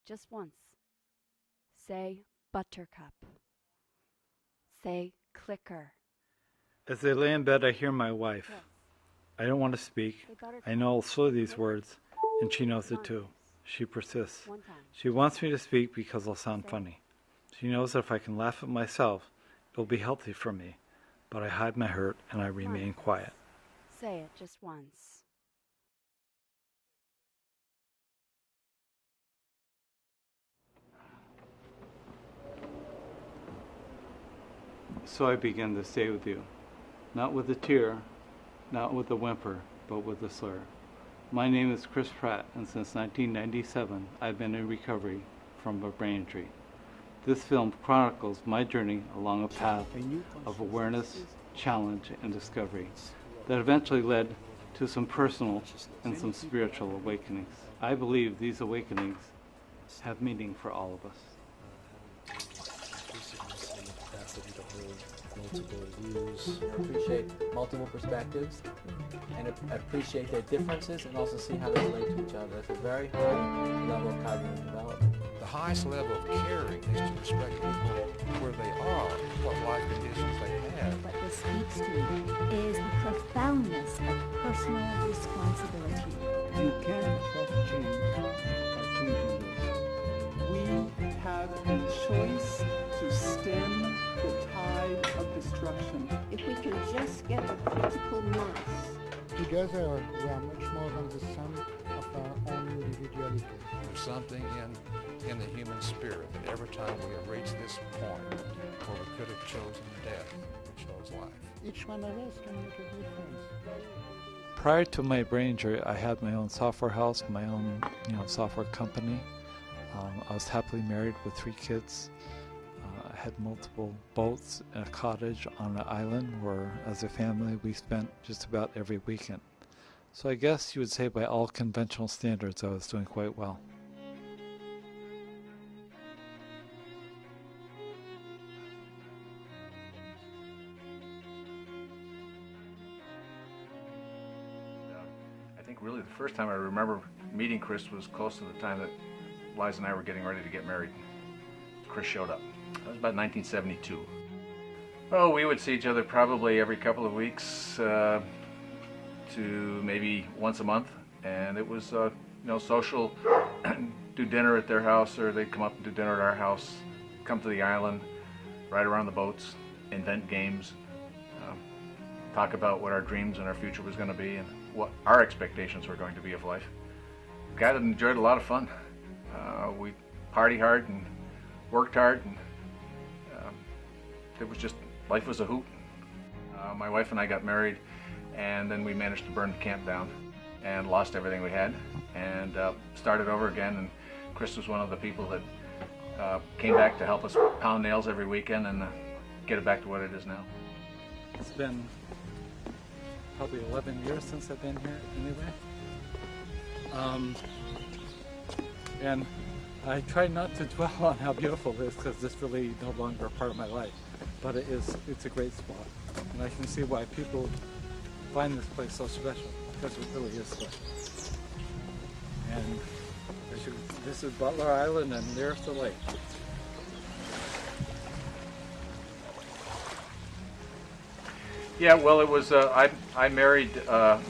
just once. Say buttercup. Say clicker. As I lay in bed, I hear my wife. Kiss. I don't want to speak. Say buttercup. I know I'll slow these Clicker. words, and she knows it too. Mongoose. She persists. One time. She wants me to speak because I'll sound Say funny. She knows that if I can laugh at myself, it'll be healthy for me. But I hide my hurt and I remain quiet. Say it just once. So I begin this day with you, not with a tear, not with a whimper, but with a slur. My name is Chris Pratt, and since 1997, I've been in recovery from a brain injury. This film chronicles my journey along a path of awareness, challenge, and discovery that eventually led to some personal and some spiritual awakenings. I believe these awakenings have meaning for all of us. Multiple views, appreciate multiple perspectives, and appreciate their differences, and also see how they relate to each other. It's a very high level of cognitive development. The highest level of caring is to respect people where they are, what life conditions they have. What this speaks to is the profoundness of personal responsibility. You can affect change by changing yourself. We have a choice to stem the tide of destruction. If we can just get a critical mass. Together, we are much more than the sum of our own individuality. There's something in the human spirit that every time we have reached this point where we could have chosen death, we chose life. Each one of us can make a difference. Prior to my brain injury, I had my own software house, my own software company. I was happily married with 3 kids. I had multiple boats and a cottage on an island where, as a family, we spent just about every weekend. So I guess you would say by all conventional standards I was doing quite well. I think really the first time I remember meeting Chris was close to the time that Liza and I were getting ready to get married. Chris showed up. That was about 1972. Oh, we would see each other probably every couple of weeks to maybe once a month, and it was social. Do dinner at their house, or they'd come up and do dinner at our house. Come to the island, ride around the boats, invent games, talk about what our dreams and our future was going to be, and what our expectations were going to be of life. A guy that enjoyed a lot of fun. We party hard and worked hard, and it was just, life was a hoot. My wife and I got married, and then we managed to burn the camp down and lost everything we had, and started over again. And Chris was one of the people that came back to help us pound nails every weekend and get it back to what it is now. It's been probably 11 years since I've been here anyway. And I try not to dwell on how beautiful it is, because it's really no longer a part of my life. But it's a great spot. And I can see why people find this place so special, because it really is special. And this is Butler Island, and there's the lake. Yeah, well, it was, I married,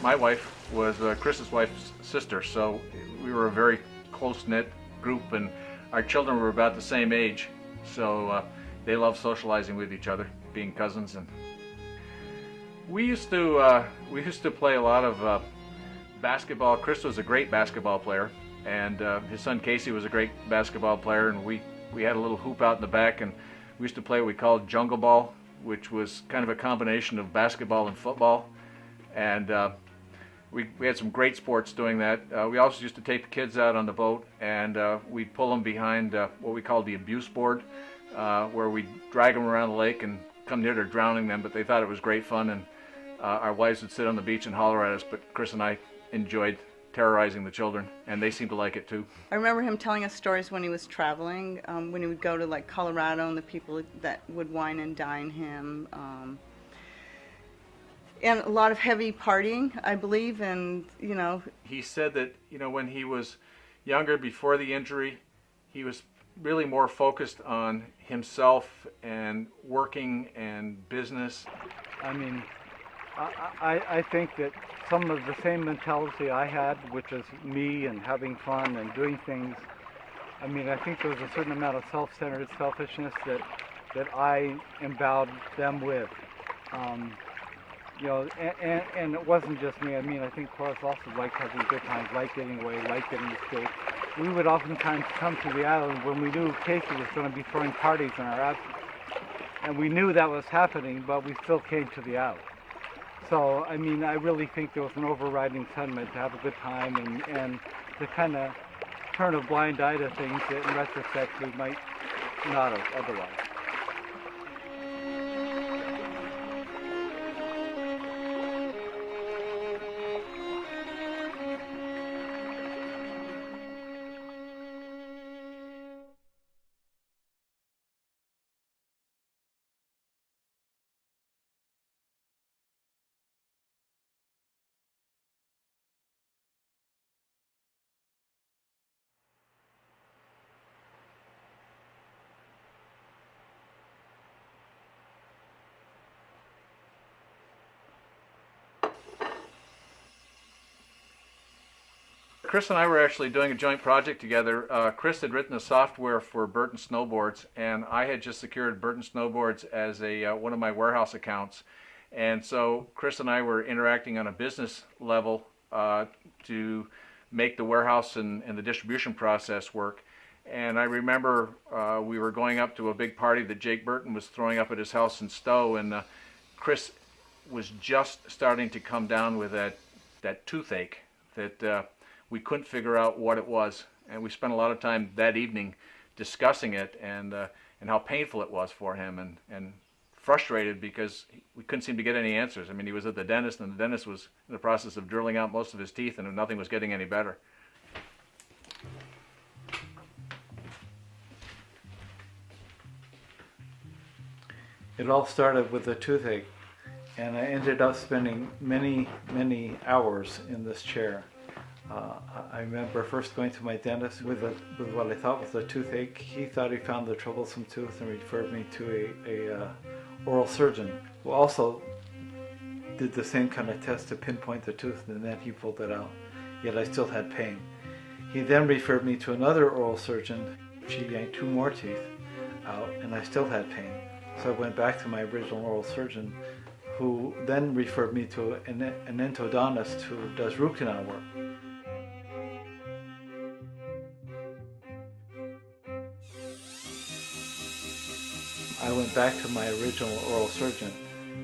my wife was Chris's wife's sister, so we were a very close-knit group, and our children were about the same age, so they loved socializing with each other, being cousins. And we used to play a lot of basketball. Chris was a great basketball player, and his son Casey was a great basketball player, and we had a little hoop out in the back, and we used to play what we called jungle ball, which was kind of a combination of basketball and football. And we had some great sports doing that. We also used to take the kids out on the boat, and we'd pull them behind what we called the abuse board, where we'd drag them around the lake and come near to drowning them, but they thought it was great fun, and our wives would sit on the beach and holler at us, but Chris and I enjoyed terrorizing the children, and they seemed to like it too. I remember him telling us stories when he was traveling, when he would go to like Colorado, and the people that would wine and dine him, and a lot of heavy partying, I believe. And he said that when he was younger, before the injury, he was really more focused on himself and working and business. I mean, I think that some of the same mentality I had, which is me and having fun and doing things, I mean, I think there was a certain amount of self-centered selfishness that I endowed them with. You know, and it wasn't just me. I mean, I think Horace also liked having good times, liked getting away, liked getting escaped. We would oftentimes come to the island when we knew Casey was going to be throwing parties in our absence. And we knew that was happening, but we still came to the island. So, I mean, I really think there was an overriding sentiment to have a good time and to kind of turn a blind eye to things that in retrospect we might not have otherwise. Chris and I were actually doing a joint project together. Chris had written the software for Burton Snowboards, and I had just secured Burton Snowboards as a one of my warehouse accounts. And so Chris and I were interacting on a business level to make the warehouse and the distribution process work. And I remember we were going up to a big party that Jake Burton was throwing up at his house in Stowe, and Chris was just starting to come down with that toothache that we couldn't figure out what it was, and we spent a lot of time that evening discussing it and how painful it was for him, and frustrated because we couldn't seem to get any answers. I mean, he was at the dentist, and the dentist was in the process of drilling out most of his teeth, and nothing was getting any better. It all started with a toothache, and I ended up spending many, many hours in this chair. I remember first going to my dentist with what I thought was a toothache. He thought he found the troublesome tooth and referred me to a oral surgeon who also did the same kind of test to pinpoint the tooth, and then he pulled it out. Yet I still had pain. He then referred me to another oral surgeon. She yanked 2 more teeth out, and I still had pain. So I went back to my original oral surgeon, who then referred me to an endodontist who does root canal work. I went back to my original oral surgeon,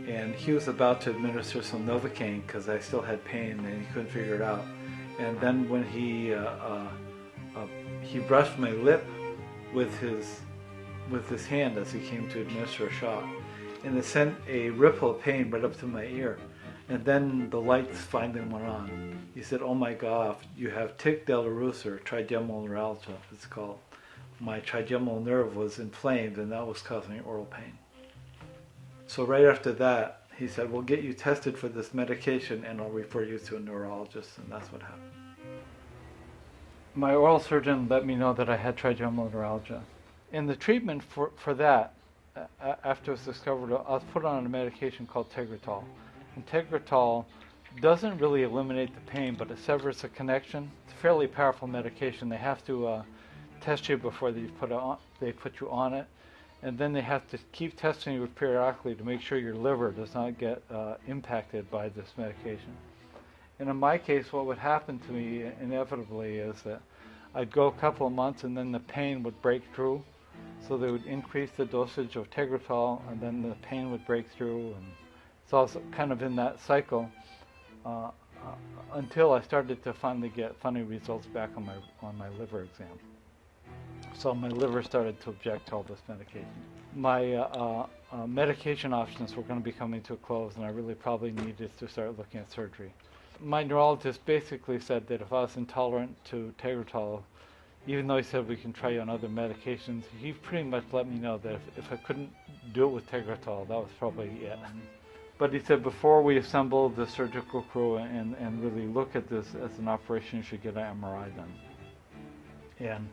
and he was about to administer some Novocaine because I still had pain and he couldn't figure it out. And then when he brushed my lip with his hand as he came to administer a shot, and it sent a ripple of pain right up to my ear. And then the lights finally went on. He said, "Oh my God, you have tic douloureux, or trigeminal neuralgia, it's called. My trigeminal nerve was inflamed, and that was causing oral pain." So right after that, he said, "We'll get you tested for this medication, and I'll refer you to a neurologist," and that's what happened. My oral surgeon let me know that I had trigeminal neuralgia. And the treatment for that, after it was discovered, I was put on a medication called Tegretol. And Tegretol doesn't really eliminate the pain, but it severs the connection. It's a fairly powerful medication. They have to test you before they put you on it, and then they have to keep testing you periodically to make sure your liver does not get impacted by this medication. And in my case, what would happen to me inevitably is that I'd go a couple of months and then the pain would break through. So they would increase the dosage of Tegretol, and then the pain would break through, and so I was kind of in that cycle until I started to finally get funny results back on my liver exam. So my liver started to object to all this medication. My medication options were going to be coming to a close, and I really probably needed to start looking at surgery. My neurologist basically said that if I was intolerant to Tegretol, even though he said we can try you on other medications, he pretty much let me know that if I couldn't do it with Tegretol, that was probably it. But he said before we assemble the surgical crew and really look at this as an operation, you should get an MRI done. And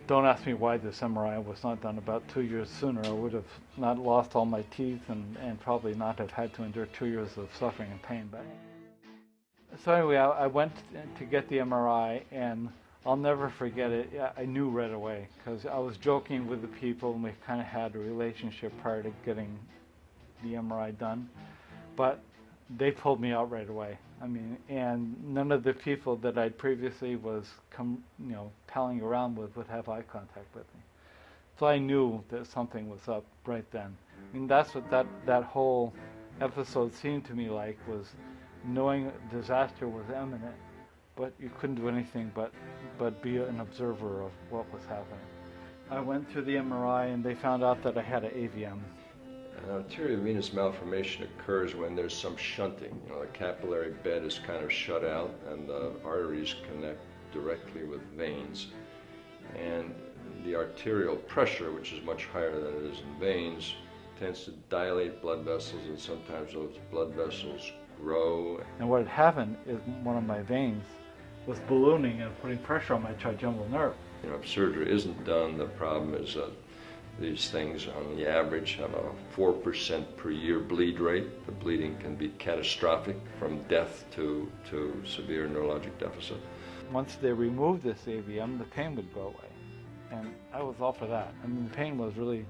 don't ask me why this MRI was not done about 2 years sooner. I would have not lost all my teeth and probably not have had to endure 2 years of suffering and pain. But so anyway, I went to get the MRI, and I'll never forget it. I knew right away because I was joking with the people, and we kind of had a relationship prior to getting the MRI done. But they pulled me out right away. I mean, and none of the people that I'd previously was palling around with would have eye contact with me. So I knew that something was up right then. I mean, that's what that whole episode seemed to me like, was knowing disaster was imminent, but you couldn't do anything but be an observer of what was happening. I went through the MRI and they found out that I had an AVM. An arteriovenous malformation occurs when there's some shunting. The capillary bed is kind of shut out and the arteries connect directly with veins. And the arterial pressure, which is much higher than it is in veins, tends to dilate blood vessels, and sometimes those blood vessels grow. And what had happened is one of my veins was ballooning and putting pressure on my trigeminal nerve. If surgery isn't done, the problem is that these things on the average have a 4% per year bleed rate. The bleeding can be catastrophic, from death to severe neurologic deficit. Once they removed this AVM, the pain would go away. And I was all for that. I mean, the pain was really,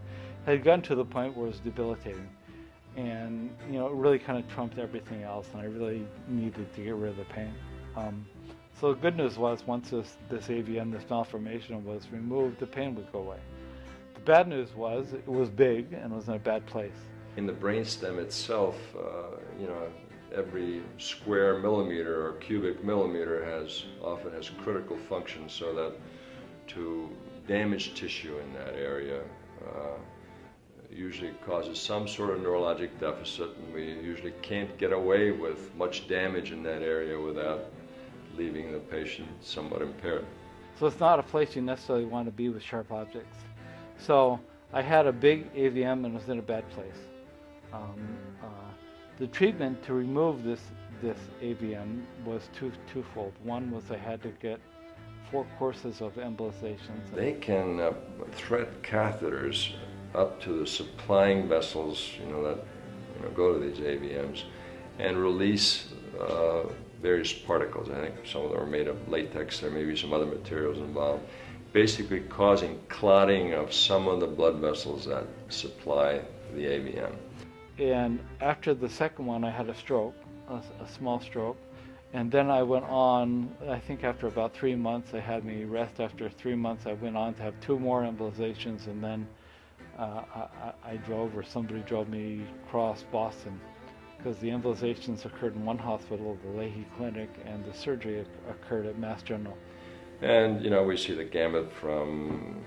had gotten to the point where it was debilitating. And, it really kind of trumped everything else, and I really needed to get rid of the pain. So the good news was, once this AVM, this malformation was removed, the pain would go away. The bad news was it was big and was in a bad place. In the brainstem itself, every square millimeter or cubic millimeter often has critical function, so that to damage tissue in that area usually causes some sort of neurologic deficit, and we usually can't get away with much damage in that area without leaving the patient somewhat impaired. So it's not a place you necessarily want to be with sharp objects. So I had a big AVM and was in a bad place. The treatment to remove this AVM was twofold. One was I had to get 4 courses of embolizations. They can thread catheters up to the supplying vessels, that go to these AVMs, and release various particles. I think some of them are made of latex. There may be some other materials involved, basically causing clotting of some of the blood vessels that supply the AVM. And after the second one, I had a stroke, a small stroke. And then I went on, I think after about 3 months, they had me rest. After 3 months, I went on to have 2 more embolizations, and then I drove, or somebody drove me across Boston, because the embolizations occurred in one hospital, the Leahy Clinic, and the surgery occurred at Mass General. And, we see the gamut from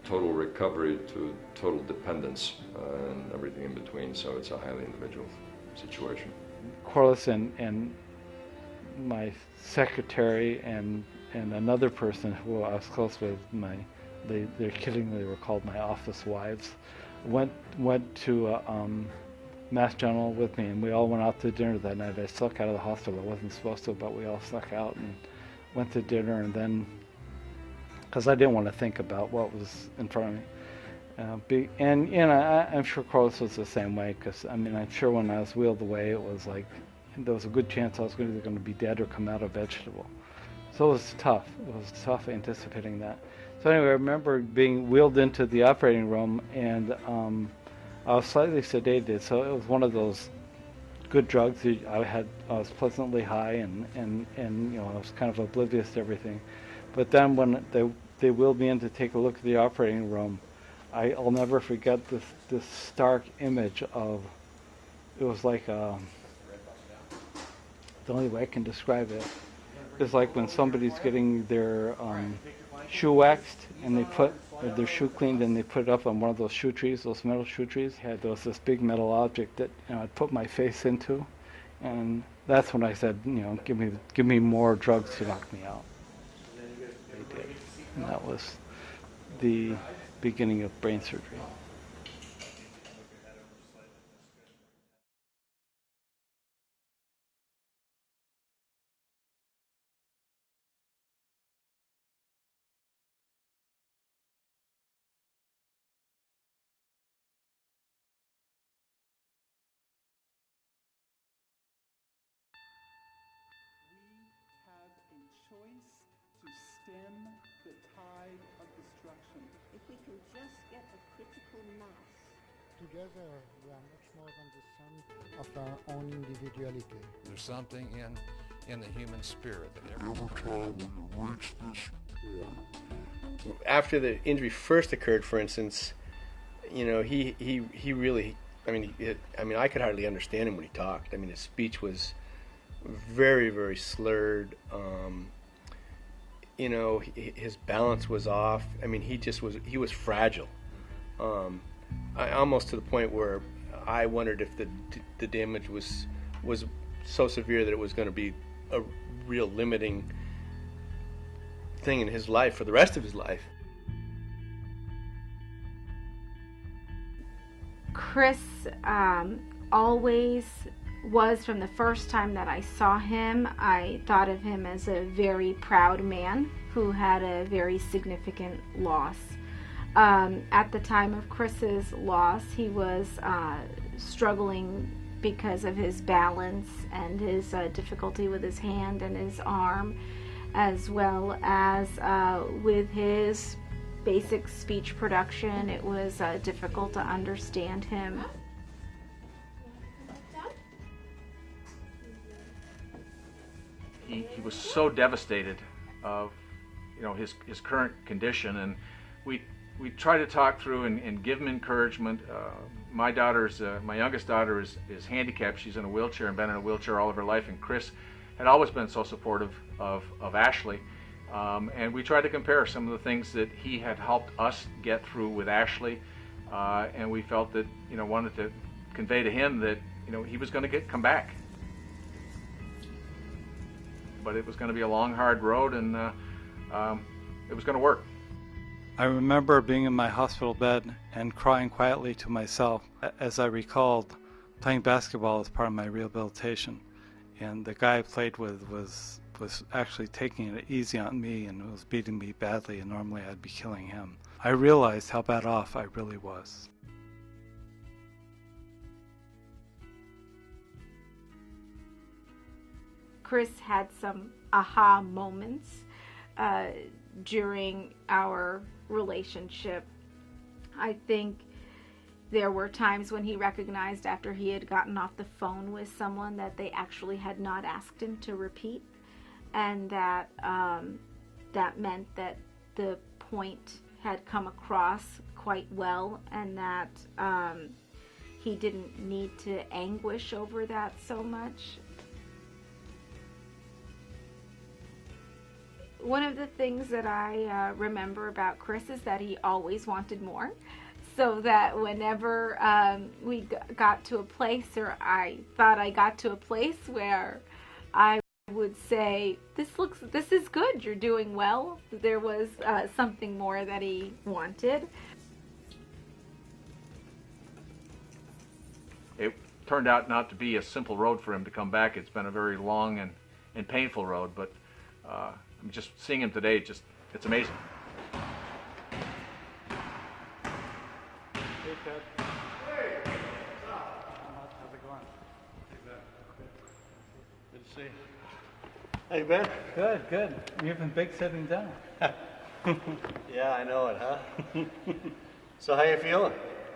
total recovery to total dependence and everything in between, so it's a highly individual situation. Corliss and my secretary and another person who I was close with, they're kiddingly were called my office wives, went to Mass General with me, and we all went out to dinner that night. I snuck out of the hospital. I wasn't supposed to, but we all snuck out and went to dinner, and then, because I didn't want to think about what was in front of me. I'm sure Corliss was the same way, because I'm sure when I was wheeled away, it was like there was a good chance I was either going to be dead or come out a vegetable. So it was tough. It was tough anticipating that. So anyway, I remember being wheeled into the operating room, and I was slightly sedated. So it was one of those good drugs. I was pleasantly high, and I was kind of oblivious to everything. But then when they wheeled me in to take a look at the operating room, I'll never forget this stark image of, it was like the only way I can describe it is like when somebody's getting their shoe waxed and they put their shoe cleaned and they put it up on one of those shoe trees, those metal shoe trees. There was this big metal object that I'd put my face into, and that's when I said, give me more drugs to knock me out. They did, and that was the beginning of brain surgery. choice to stem the tide of destruction. If we can just get a critical mass. Together, we are much more than the sum of our own individuality. There's something in the human spirit that Every time we reach this point. After the injury first occurred, for instance, you know, he really, I mean, I could hardly understand him when he talked. I mean, his speech was very, very slurred. You know, his balance was off. I mean, he was fragile. Almost to the point where I wondered if the damage was so severe that it was going to be a real limiting thing in his life for the rest of his life. Chris always was, from the first time that I saw him, I thought of him as a very proud man who had a very significant loss. At the time of Chris's loss, he was struggling because of his balance and his difficulty with his hand and his arm, as well as with his basic speech production. It was difficult to understand him. He was so devastated of, you know, his current condition, and we try to talk through and give him encouragement. My youngest daughter is handicapped. She's in a wheelchair and been in a wheelchair all of her life, and Chris had always been so supportive of Ashley. And we tried to compare some of the things that he had helped us get through with Ashley, and we felt that, you know, wanted to convey to him that, you know, he was going to come back. But it was going to be a long, hard road, and it was going to work. I remember being in my hospital bed and crying quietly to myself as I recalled playing basketball as part of my rehabilitation. And the guy I played with was actually taking it easy on me and was beating me badly, and normally I'd be killing him. I realized how bad off I really was. Chris had some aha moments during our relationship. I think there were times when he recognized, after he had gotten off the phone with someone, that they actually had not asked him to repeat, and that that meant that the point had come across quite well, and that he didn't need to anguish over that so much. One of the things that I remember about Chris is that he always wanted more, so that whenever we got to a place, or I thought I got to a place where I would say, this is good, you're doing well, there was something more that he wanted. It turned out not to be a simple road for him to come back. It's been a very long and painful road, but just seeing him today, it's amazing. Hey, Ted. Hey! How's it going? Good to see you. Hey, Ben. Good. You've been big sitting down. Yeah, I know it, huh? So how you feeling?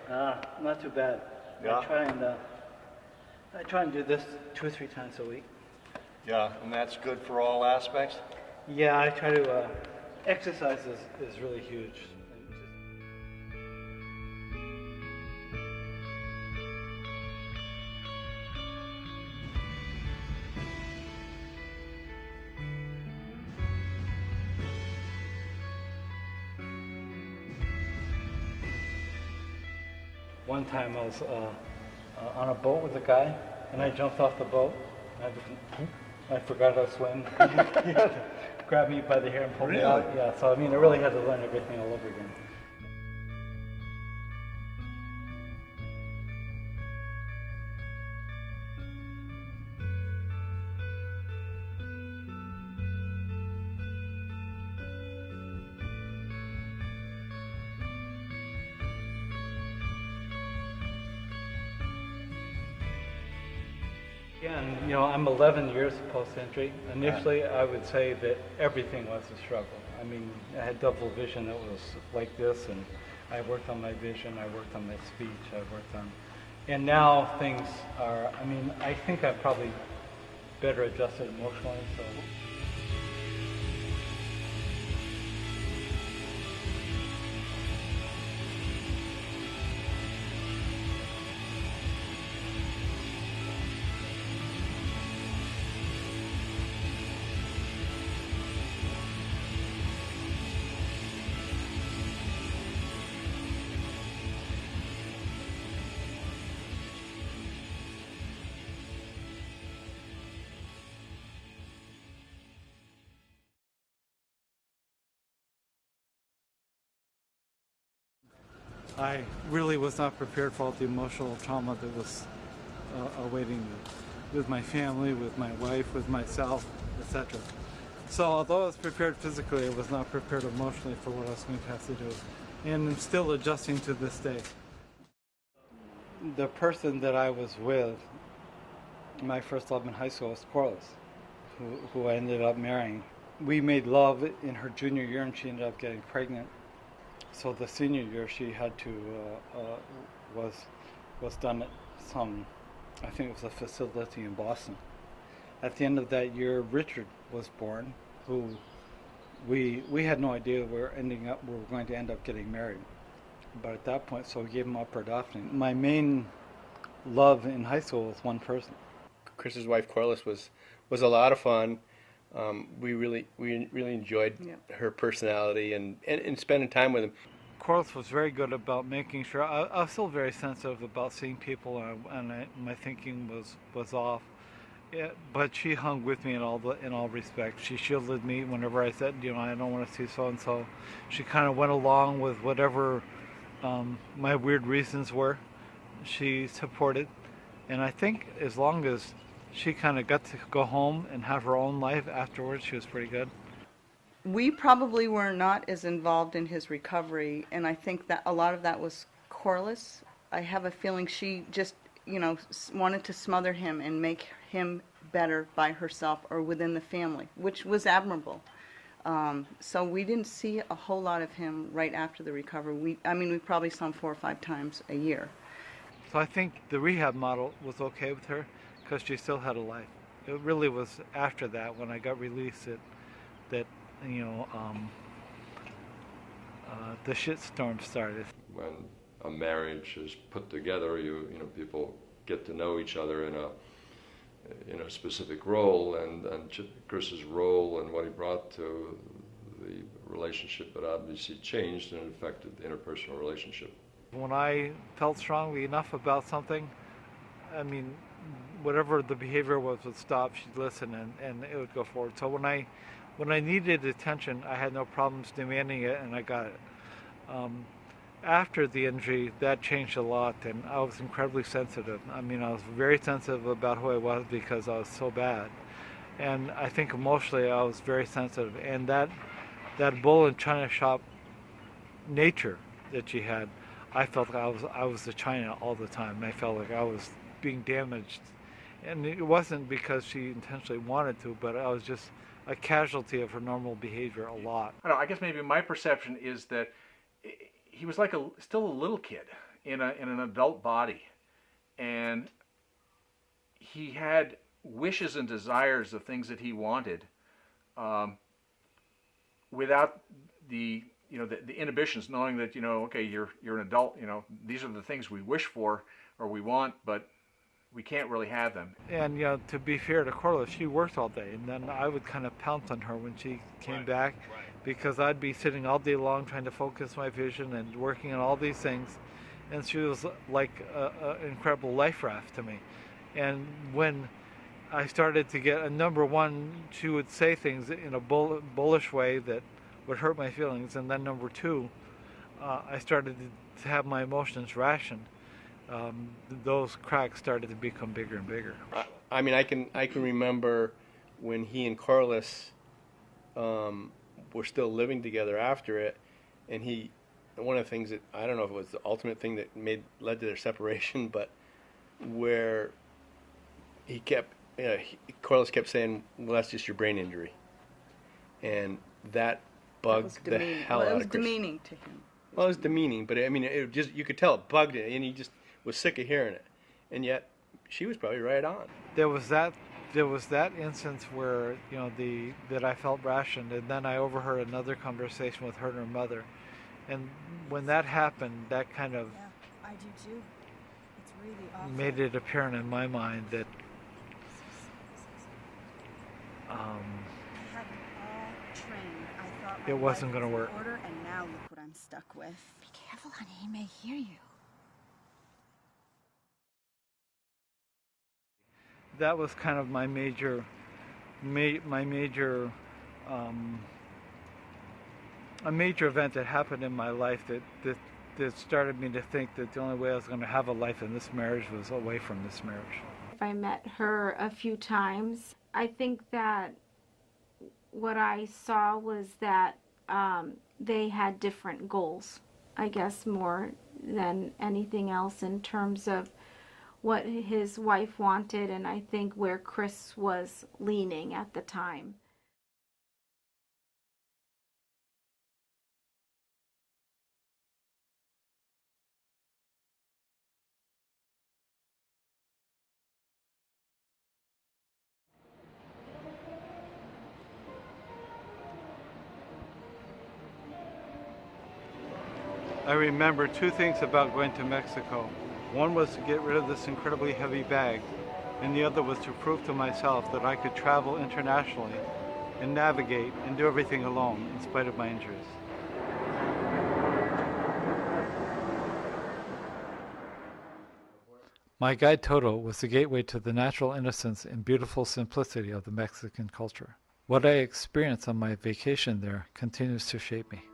Not too bad. Yeah. I try and do this 2 or 3 times a week. Yeah, and that's good for all aspects? Yeah, I try to, exercise is really huge. One time I was on a boat with a guy, and I jumped off the boat. I forgot how to swim. He had to grab me by the hair and pull me out. Yeah, so I mean, I really had to learn everything all over again. Again, I'm 11 years post-injury. Initially, I would say that everything was a struggle. I mean, I had double vision that was like this, and I worked on my vision, I worked on my speech, and now things are, I think I'm probably better adjusted emotionally, so. I really was not prepared for all the emotional trauma that was awaiting me, with my family, with my wife, with myself, etc. So although I was prepared physically, I was not prepared emotionally for what I was going to have to do. And I'm still adjusting to this day. The person that I was with, my first love in high school, was Corliss, who I ended up marrying. We made love in her junior year and she ended up getting pregnant. So the senior year she had to, was done at some, I think it was a facility in Boston. At the end of that year, Richard was born, who we had no idea we were going to end up getting married. But at that point, so we gave him up for adoption. My main love in high school was one person. Chris's wife Corliss was a lot of fun. We really enjoyed her personality and spending time with him. Corliss was very good about making sure. I was still very sensitive about seeing people, and my thinking was off. Yeah, but she hung with me in all respects. She shielded me whenever I said, I don't want to see so and so. She kind of went along with whatever my weird reasons were. She supported, and I think as long as she kind of got to go home and have her own life afterwards, she was pretty good. We probably were not as involved in his recovery, and I think that a lot of that was Corliss. I have a feeling she just, wanted to smother him and make him better by herself or within the family, which was admirable. So we didn't see a whole lot of him right after the recovery. We probably saw him 4 or 5 times a year. So I think the rehab model was okay with her because she still had a life. It really was after that, when I got released, that the shitstorm started. When a marriage is put together, people get to know each other in a specific role, and Chris's role and what he brought to the relationship had obviously changed and affected the interpersonal relationship. When I felt strongly enough about something, whatever the behavior was would stop, she'd listen, and it would go forward. So when I needed attention, I had no problems demanding it, and I got it. After the injury, that changed a lot, and I was incredibly sensitive. I was very sensitive about who I was because I was so bad. And I think emotionally I was very sensitive. And that bull in China shop nature that she had, I felt like I was the China all the time. I felt like I was being damaged. And it wasn't because she intentionally wanted to, but I was just a casualty of her normal behavior a lot. I guess maybe my perception is that he was like still a little kid in an adult body, and he had wishes and desires of things that he wanted, without the inhibitions, knowing that okay, you're an adult, these are the things we wish for or we want, but we can't really have them. And to be fair to Corliss, she worked all day, and then I would kind of pounce on her when she came back, because I'd be sitting all day long trying to focus my vision and working on all these things, and she was like an incredible life raft to me. And when I started to get number one, she would say things in a bullish way that would hurt my feelings, and then number two, I started to have my emotions rationed. Those cracks started to become bigger and bigger. I can remember when he and Corliss were still living together after it, and one of the things that, I don't know if it was the ultimate thing that led to their separation, but where Corliss kept saying, "Well, that's just your brain injury," and that bugged the hell out of Chris. It was demeaning to him. Well, it was demeaning, but I mean, it just, you could tell it bugged it, and he just was sick of hearing it. And yet, she was probably right on. There was that instance where, you know, that I felt rationed, and then I overheard another conversation with her and her mother, and when that happened, that kind of I do too. It's really awful. made it apparent in my mind that I had it all trained. I thought it wasn't going to work. Order, and now look what I'm stuck with. Be careful, honey. He may hear you. That was kind of my major a major event that happened in my life that started me to think that the only way I was going to have a life in this marriage was away from this marriage. I met her a few times. I think that what I saw was that they had different goals, I guess, more than anything else in terms of what his wife wanted, and I think where Chris was leaning at the time. I remember two things about going to Mexico. One was to get rid of this incredibly heavy bag, and the other was to prove to myself that I could travel internationally and navigate and do everything alone in spite of my injuries. My guide Toto was the gateway to the natural innocence and beautiful simplicity of the Mexican culture. What I experienced on my vacation there continues to shape me.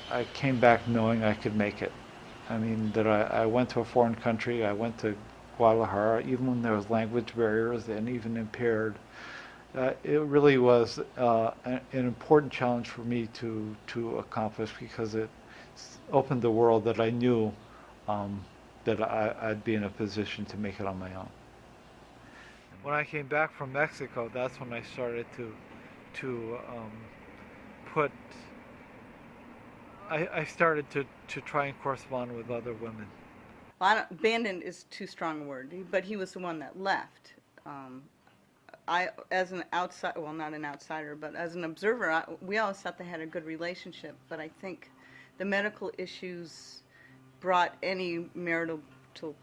I came back knowing I could make it. I mean, that I went to a foreign country, I went to Guadalajara, even when there was language barriers and even impaired. It really was an important challenge for me to accomplish, because it opened the world that I knew that I'd be in a position to make it on my own. When I came back from Mexico, that's when I started to put I started to try and correspond with other women. Well, abandoned is too strong a word, but he was the one that left. I, as an outsider, well, not an outsider, but as an observer, we always thought they had a good relationship, but I think the medical issues brought any marital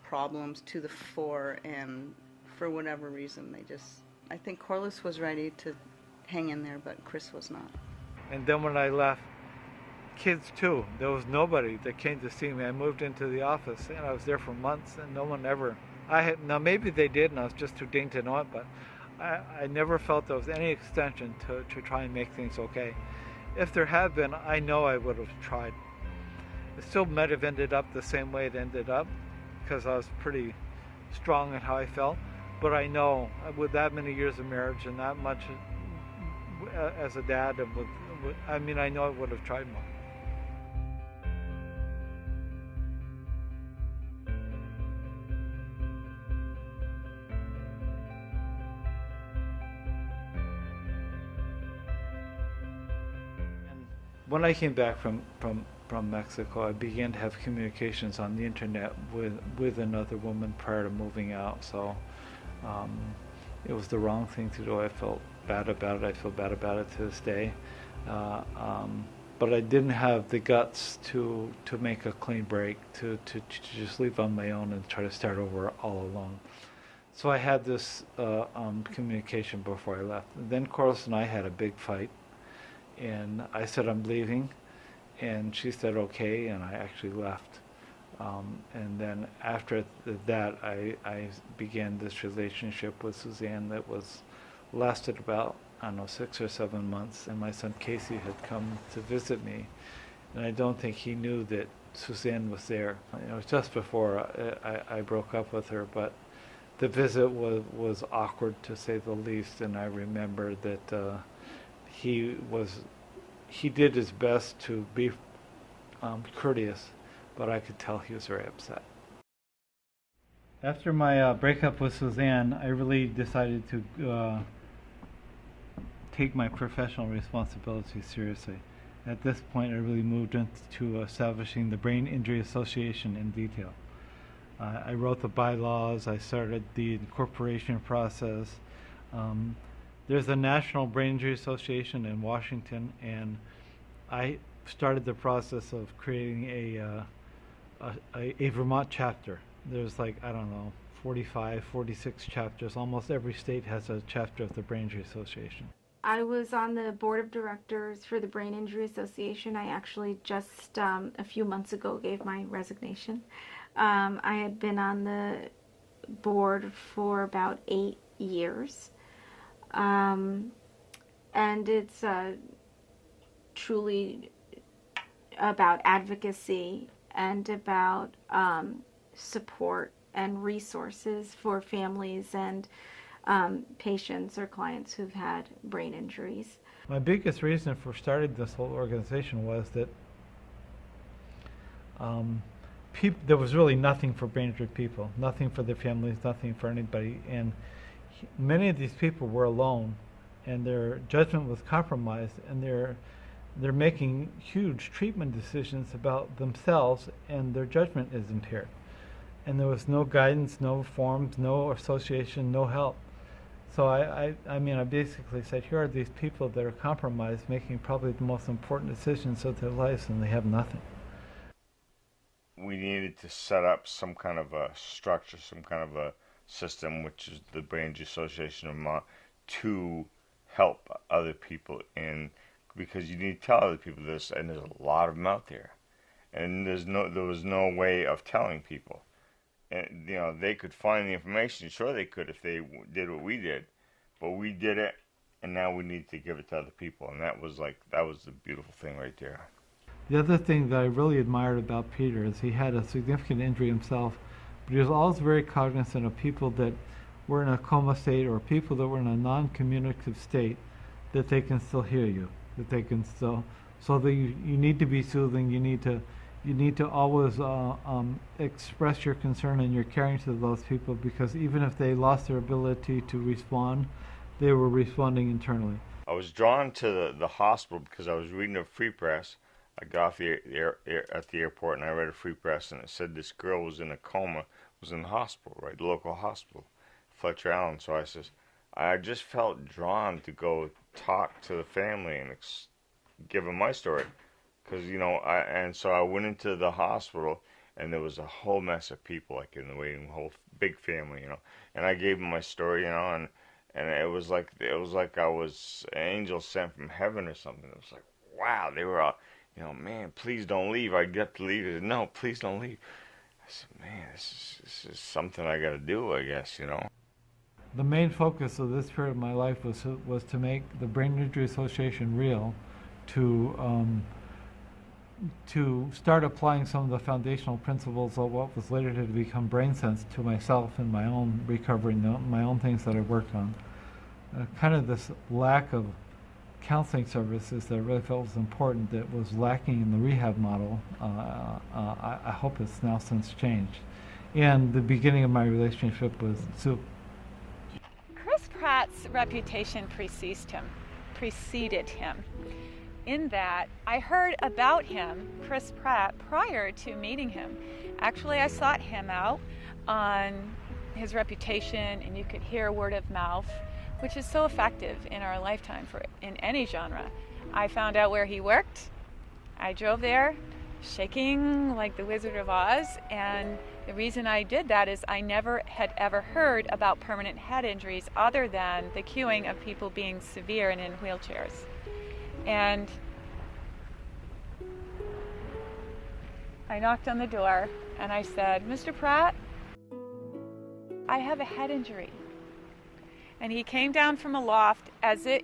problems to the fore, and for whatever reason, I think Corliss was ready to hang in there, but Chris was not. And then when I left, kids too, there was nobody that came to see me. I moved into the office and I was there for months, and no one ever, now maybe they did and I was just too dinged to know it, but I never felt there was any extension to try and make things okay. If there had been, I know I would have tried. It still might have ended up the same way it ended up, because I was pretty strong in how I felt, but I know with that many years of marriage and that much as a dad, and I know I would have tried more. When I came back from Mexico, I began to have communications on the internet with another woman prior to moving out. So it was the wrong thing to do. I felt bad about it. I feel bad about it to this day. But I didn't have the guts to make a clean break, to just leave on my own and try to start over all alone. So I had this communication before I left. And then Corliss and I had a big fight, and I said I'm leaving, and she said okay, and I actually left. And then after that, I began this relationship with Suzanne that lasted about, I don't know, 6 or 7 months. And my son Casey had come to visit me, and I don't think he knew that Suzanne was there. It was just before I broke up with her, but the visit was awkward to say the least. And I remember that he did his best to be courteous, but I could tell he was very upset. After my breakup with Suzanne, I really decided to take my professional responsibility seriously. At this point, I really moved into establishing the Brain Injury Association in detail. I wrote the bylaws, I started the incorporation process. There's a National Brain Injury Association in Washington, and I started the process of creating a Vermont chapter. There's like, I don't know, 45, 46 chapters. Almost every state has a chapter of the Brain Injury Association. I was on the board of directors for the Brain Injury Association. I actually just a few months ago gave my resignation. I had been on the board for about 8 years. And it's truly about advocacy and about support and resources for families and patients or clients who've had brain injuries. My biggest reason for starting this whole organization was that there was really nothing for brain injured people, nothing for their families, nothing for anybody, and many of these people were alone, and their judgment was compromised, and they're making huge treatment decisions about themselves, and their judgment is impaired. And there was no guidance, no forms, no association, no help. So I basically said, here are these people that are compromised, making probably the most important decisions of their lives, and they have nothing. We needed to set up some kind of a structure, some kind of a system, which is the Brain Injury Association of Vermont, to help other people because you need to tell other people this, and there's a lot of them out there, and there was no way of telling people. And they could find the information. Sure, they could if they did what we did, but we did it, and now we need to give it to other people, and that was the beautiful thing right there. The other thing that I really admired about Peter is he had a significant injury himself, but he was always very cognizant of people that were in a coma state or people that were in a non-communicative state, that they can still hear you, that they can still, so that you need to be soothing, you need to always express your concern and your caring to those people, because even if they lost their ability to respond, they were responding internally. I was drawn to the hospital because I was reading a free press. I got off at the airport and I read a free press, and it said this girl was in a coma, was in the hospital, right, the local hospital, Fletcher Allen. So I just felt drawn to go talk to the family and give them my story. Because, so I went into the hospital, and there was a whole mess of people, like, in the waiting, whole big family, and I gave them my story, and it was like I was an angel sent from heaven or something. It was like, wow, they were all, man, please don't leave. I get to leave. They said, no, please don't leave. I said, man, this is something I got to do, I guess, The main focus of this period of my life was to make the Brain Injury Association real, to start applying some of the foundational principles of what was later to become BrainSense to myself and my own recovery, my own things that I worked on. Kind of this lack of counseling services that I really felt was important, that was lacking in the rehab model. I hope it's now since changed. And the beginning of my relationship with Sue. Chris Pratt's reputation preceded him. In that I heard about him, Chris Pratt, prior to meeting him. Actually, I sought him out on his reputation, and you could hear word of mouth, which is so effective in our lifetime in any genre. I found out where he worked. I drove there, shaking like the Wizard of Oz, and The reason I did that is I never had ever heard about permanent head injuries other than the cueing of people being severe and in wheelchairs. And I knocked on the door and I said, "Mr. Pratt, I have a head injury." And he came down from a loft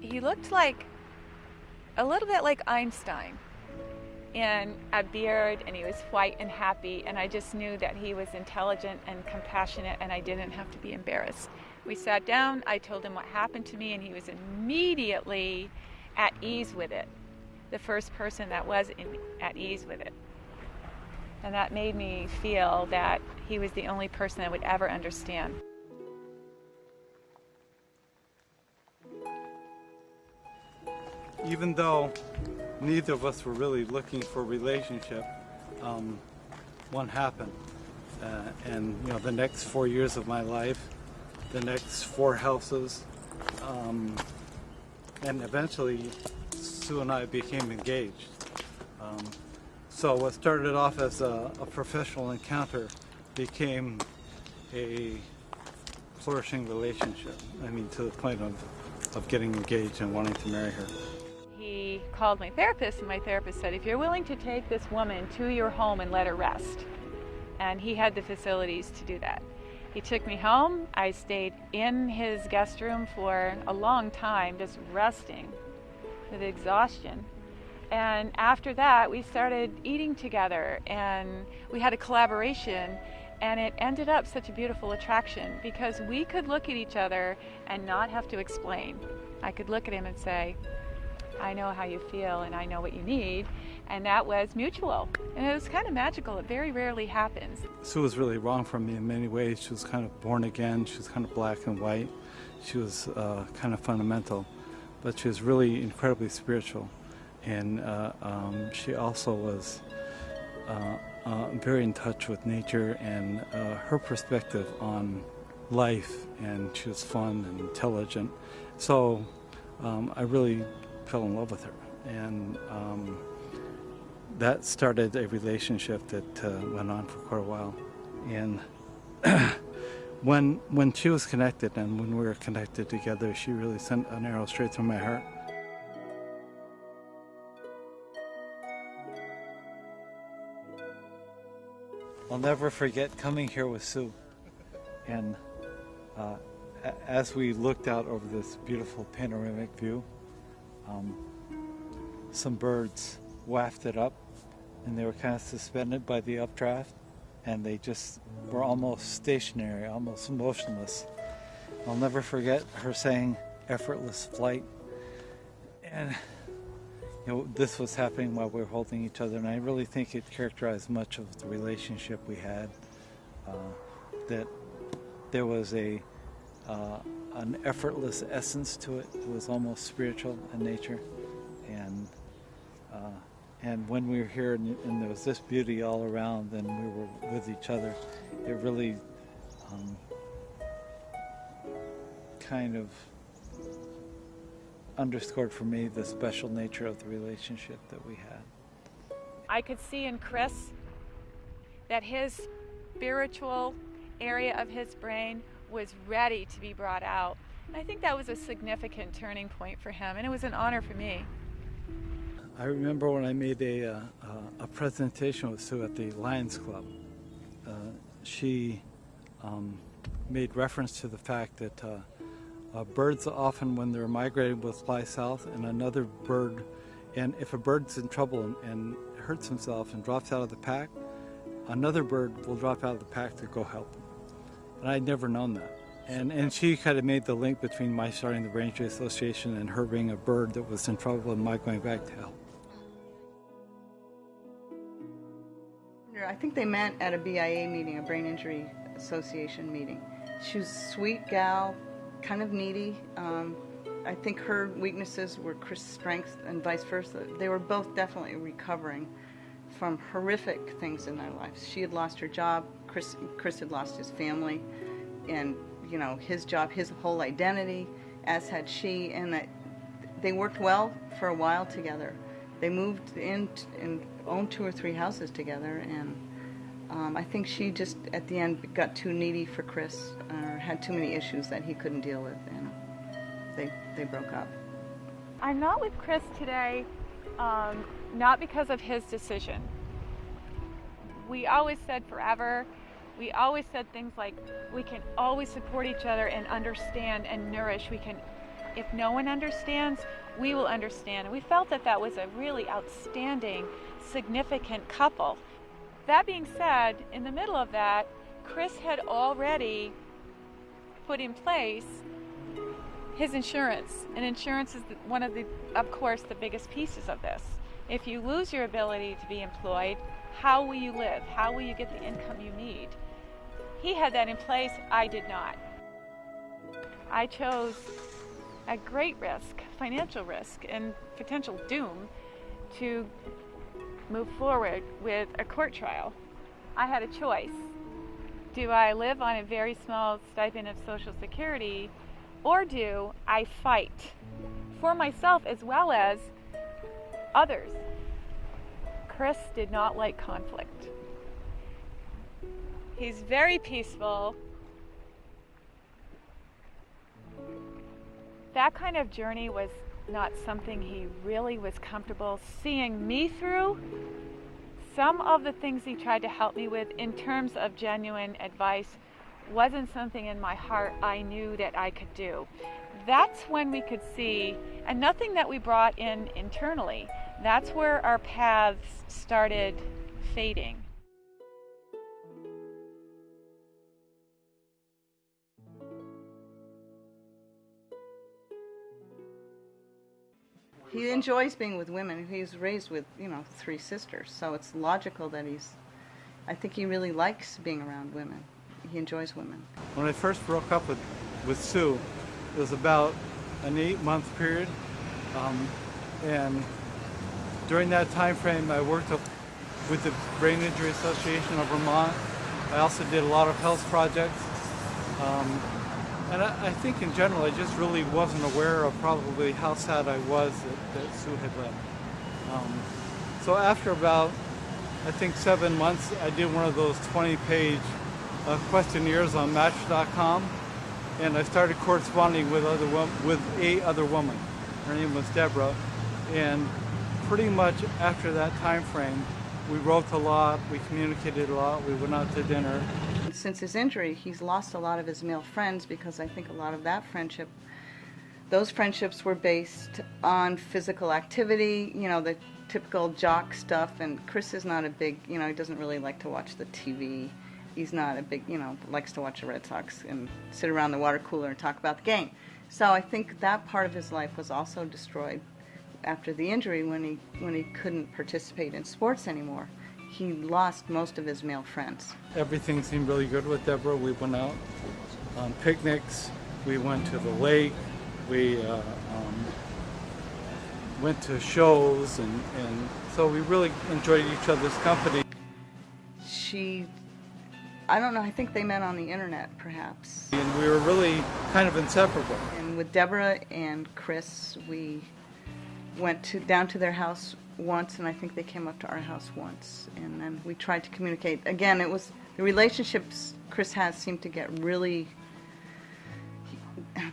he looked like a little bit like Einstein, in a beard, and he was white and happy, and I just knew that he was intelligent and compassionate, and I didn't have to be embarrassed. We sat down, I told him what happened to me, and he was immediately at ease with it. The first person that was at ease with it. And that made me feel that he was the only person that would ever understand. Even though neither of us were really looking for a relationship, one happened. And you know, the next 4 years of my life, the next 4 houses, and eventually Sue and I became engaged. So what started off as a professional encounter became a flourishing relationship. I mean, to the point of getting engaged and wanting to marry her. He called my therapist, and my therapist said, "If you're willing to take this woman to your home and let her rest," and he had the facilities to do that. He took me home. I stayed in his guest room for a long time, just resting with exhaustion. And after that, we started eating together, and we had a collaboration, and it ended up such a beautiful attraction because we could look at each other and not have to explain. I could look at him and say, "I know how you feel and I know what you need," and that was mutual. And it was kind of magical. It very rarely happens. Sue was really wrong from me in many ways. She was kind of born again. She was kind of black and white. She was kind of fundamental, but she was really incredibly spiritual. And she also was very in touch with nature and her perspective on life, and she was fun and intelligent. So I really fell in love with her, and that started a relationship that went on for quite a while. And when she was connected and when we were connected together, she really sent an arrow straight through my heart. I'll never forget coming here with Sue, and as we looked out over this beautiful panoramic view, some birds wafted up, and they were kind of suspended by the updraft, and they just were almost stationary, almost motionless. I'll never forget her saying, "effortless flight," and you know, this was happening while we were holding each other, and I really think it characterized much of the relationship we had, that there was an effortless essence to it. It was almost spiritual in nature, and when we were here and there was this beauty all around and we were with each other, it really kind of underscored for me the special nature of the relationship that we had. I could see in Chris that his spiritual area of his brain was ready to be brought out. And I think that was a significant turning point for him, and it was an honor for me. I remember when I made a presentation with Sue at the Lions Club. She made reference to the fact that birds often, when they're migrating, will fly south, and another bird, and if a bird's in trouble and hurts himself and drops out of the pack, another bird will drop out of the pack to go help him. And I'd never known that. And she kind of made the link between my starting the Brain Injury Association and her being a bird that was in trouble and my going back to help. I think they met at a BIA meeting, a Brain Injury Association meeting. She was a sweet gal, kind of needy. I think her weaknesses were Chris' strengths and vice versa. They were both definitely recovering from horrific things in their lives. She had lost her job, Chris had lost his family, and you know, his job, his whole identity, as had she, and that they worked well for a while together. They moved in and owned 2 or 3 houses together, and I think she just, at the end, got too needy for Chris, or had too many issues that he couldn't deal with, and they broke up. I'm not with Chris today, not because of his decision. We always said forever, we always said things like, we can always support each other and understand and nourish. If no one understands, we will understand. And we felt that that was a really outstanding, significant couple. That being said, in the middle of that, Chris had already put in place his insurance. And insurance is one of the, of course, the biggest pieces of this. If you lose your ability to be employed, how will you live? How will you get the income you need? He had that in place, I did not. I chose a great risk, financial risk, and potential doom to move forward with a court trial. I had a choice. Do I live on a very small stipend of Social Security, or do I fight for myself as well as others? Chris did not like conflict. He's very peaceful. That kind of journey was not something he really was comfortable seeing me through. Some of the things he tried to help me with in terms of genuine advice wasn't something in my heart I knew that I could do. That's when we could see, and nothing that we brought in internally, that's where our paths started fading. He enjoys being with women. He's raised with, 3 sisters, so it's logical that I think he really likes being around women. He enjoys women. When I first broke up with Sue, it was about an 8-month period, and during that time frame I worked with the Brain Injury Association of Vermont. I also did a lot of health projects, and I think in general I just really wasn't aware of probably how sad I was that Sue had left. So after about, I think 7 months, I did one of those 20-page questionnaires on Match.com, and I started corresponding with a other woman. Her name was Deborah, and pretty much after that time frame, we wrote a lot, we communicated a lot, we went out to dinner. Since his injury, he's lost a lot of his male friends because I think a lot of those friendships were based on physical activity, the typical jock stuff, and Chris is not a big, he doesn't really like to watch the TV. He's not a big, likes to watch the Red Sox and sit around the water cooler and talk about the game. So I think that part of his life was also destroyed after the injury when he couldn't participate in sports anymore. He lost most of his male friends. Everything seemed really good with Deborah. We went out on picnics, we went to the lake, we went to shows, and so we really enjoyed each other's company. I don't know, I think they met on the internet, perhaps. And we were really kind of inseparable. And with Deborah and Chris, we went down to their house once, and I think they came up to our house once. And then we tried to communicate. Again, it was the relationships Chris has seem to get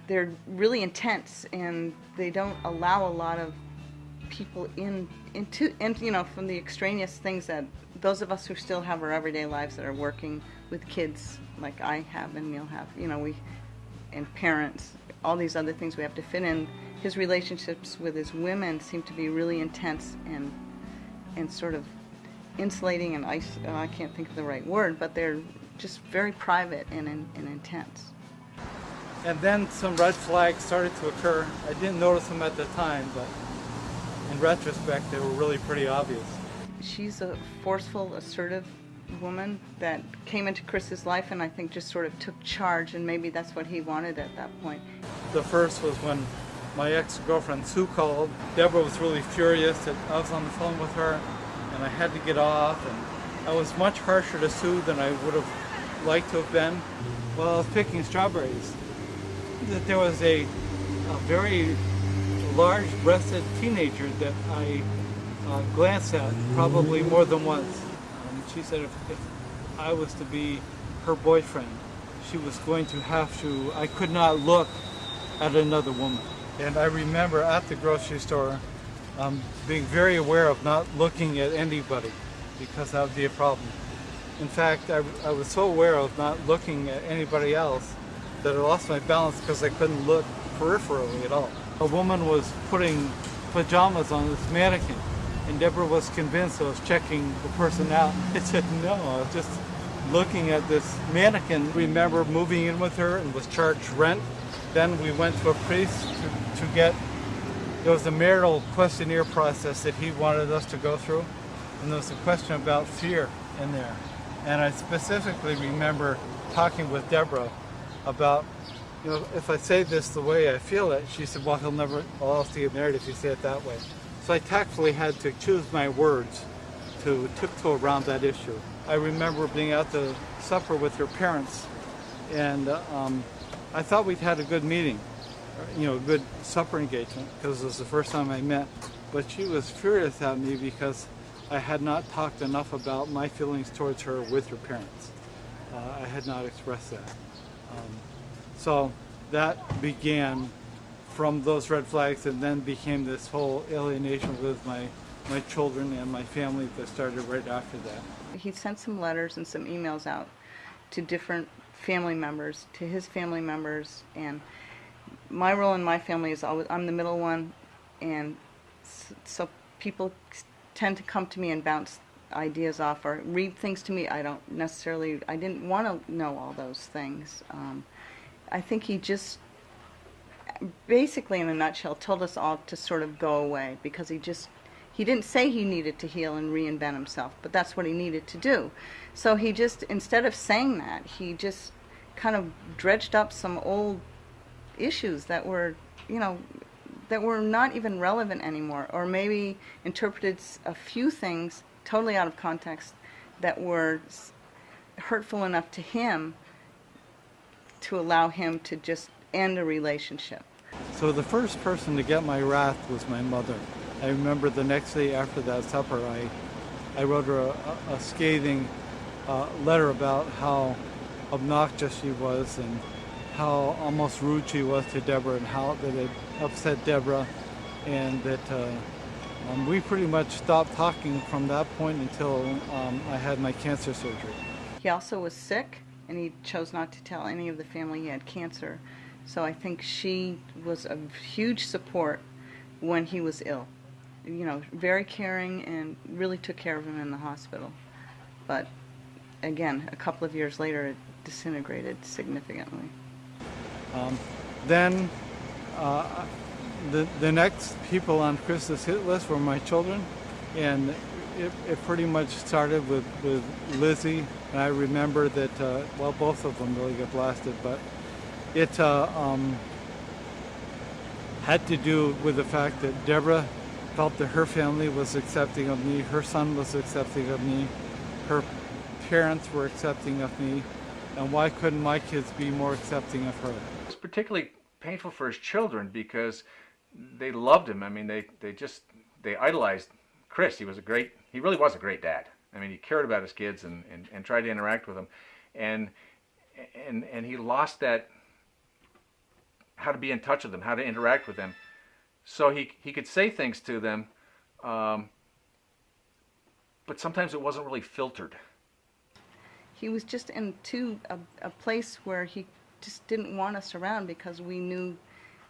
they're really intense, and they don't allow a lot of people into from the extraneous things that those of us who still have our everyday lives that are working with kids like I have and Neil have, and parents, all these other things we have to fit in. His relationships with his women seem to be really intense and sort of insulating and I can't think of the right word, but they're just very private and intense. And then some red flags started to occur. I didn't notice them at the time, but in retrospect, they were really pretty obvious. She's a forceful, assertive woman that came into Chris's life and I think just sort of took charge, and maybe that's what he wanted at that point. The first was when my ex-girlfriend Sue called. Deborah was really furious that I was on the phone with her and I had to get off, and I was much harsher to Sue than I would have liked to have been. While I was picking strawberries, that there was a very large-breasted teenager that I glanced at probably more than once. She said, if I was to be her boyfriend. She was going to have to, I could not look at another woman. And I remember at the grocery store being very aware of not looking at anybody because that would be a problem. In fact, I was so aware of not looking at anybody else that I lost my balance because I couldn't look peripherally at all. A woman was putting pajamas on this mannequin, and Deborah was convinced I was checking the person out. I said, no, I was just looking at this mannequin. I remember moving in with her and was charged rent. Then we went to a priest to get, there was a marital questionnaire process that he wanted us to go through, and there was a question about fear in there. And I specifically remember talking with Deborah about, you know, if I say this the way I feel it, she said, well, he'll never allow us to get married if you say it that way. So I tactfully had to choose my words to tiptoe around that issue. I remember being at the supper with her parents, and I thought we'd had a good meeting, you know, a good supper engagement, because it was the first time I met. But she was furious at me because I had not talked enough about my feelings towards her with her parents. I had not expressed that. So that began from those red flags, and then became this whole alienation with my children and my family that started right after that. He sent some letters and some emails out to different family members, to his family members, and my role in my family is always, I'm the middle one, and so people tend to come to me and bounce ideas off or read things to me. I didn't want to know all those things. I think he just, basically in a nutshell, told us all to sort of go away, because he didn't say he needed to heal and reinvent himself, but that's what he needed to do. So he just, instead of saying that, he just kind of dredged up some old issues that were, you know, that were not even relevant anymore, or maybe interpreted a few things totally out of context that were hurtful enough to him to allow him to just end a relationship. So the first person to get my wrath was my mother. I remember the next day after that supper, I wrote her a scathing letter about how obnoxious she was and how almost rude she was to Deborah, and how that it upset Deborah, and that we pretty much stopped talking from that point until I had my cancer surgery. He also was sick, and he chose not to tell any of the family he had cancer. So I think she was a huge support when he was ill. You know, very caring and really took care of him in the hospital. But again, a couple of years later, it disintegrated significantly. Then the next people on Chris's hit list were my children, and it pretty much started with Lizzie. And I remember that, well, both of them really got blasted, but it had to do with the fact that Deborah felt that her family was accepting of me, her son was accepting of me, her parents were accepting of me, and why couldn't my kids be more accepting of her? It was particularly painful for his children because they loved him. I mean, they idolized Chris. He really was a great dad. I mean, he cared about his kids and tried to interact with them, and he lost that, how to be in touch with them, how to interact with them. So he could say things to them, but sometimes it wasn't really filtered. He was just into a place where he just didn't want us around because we knew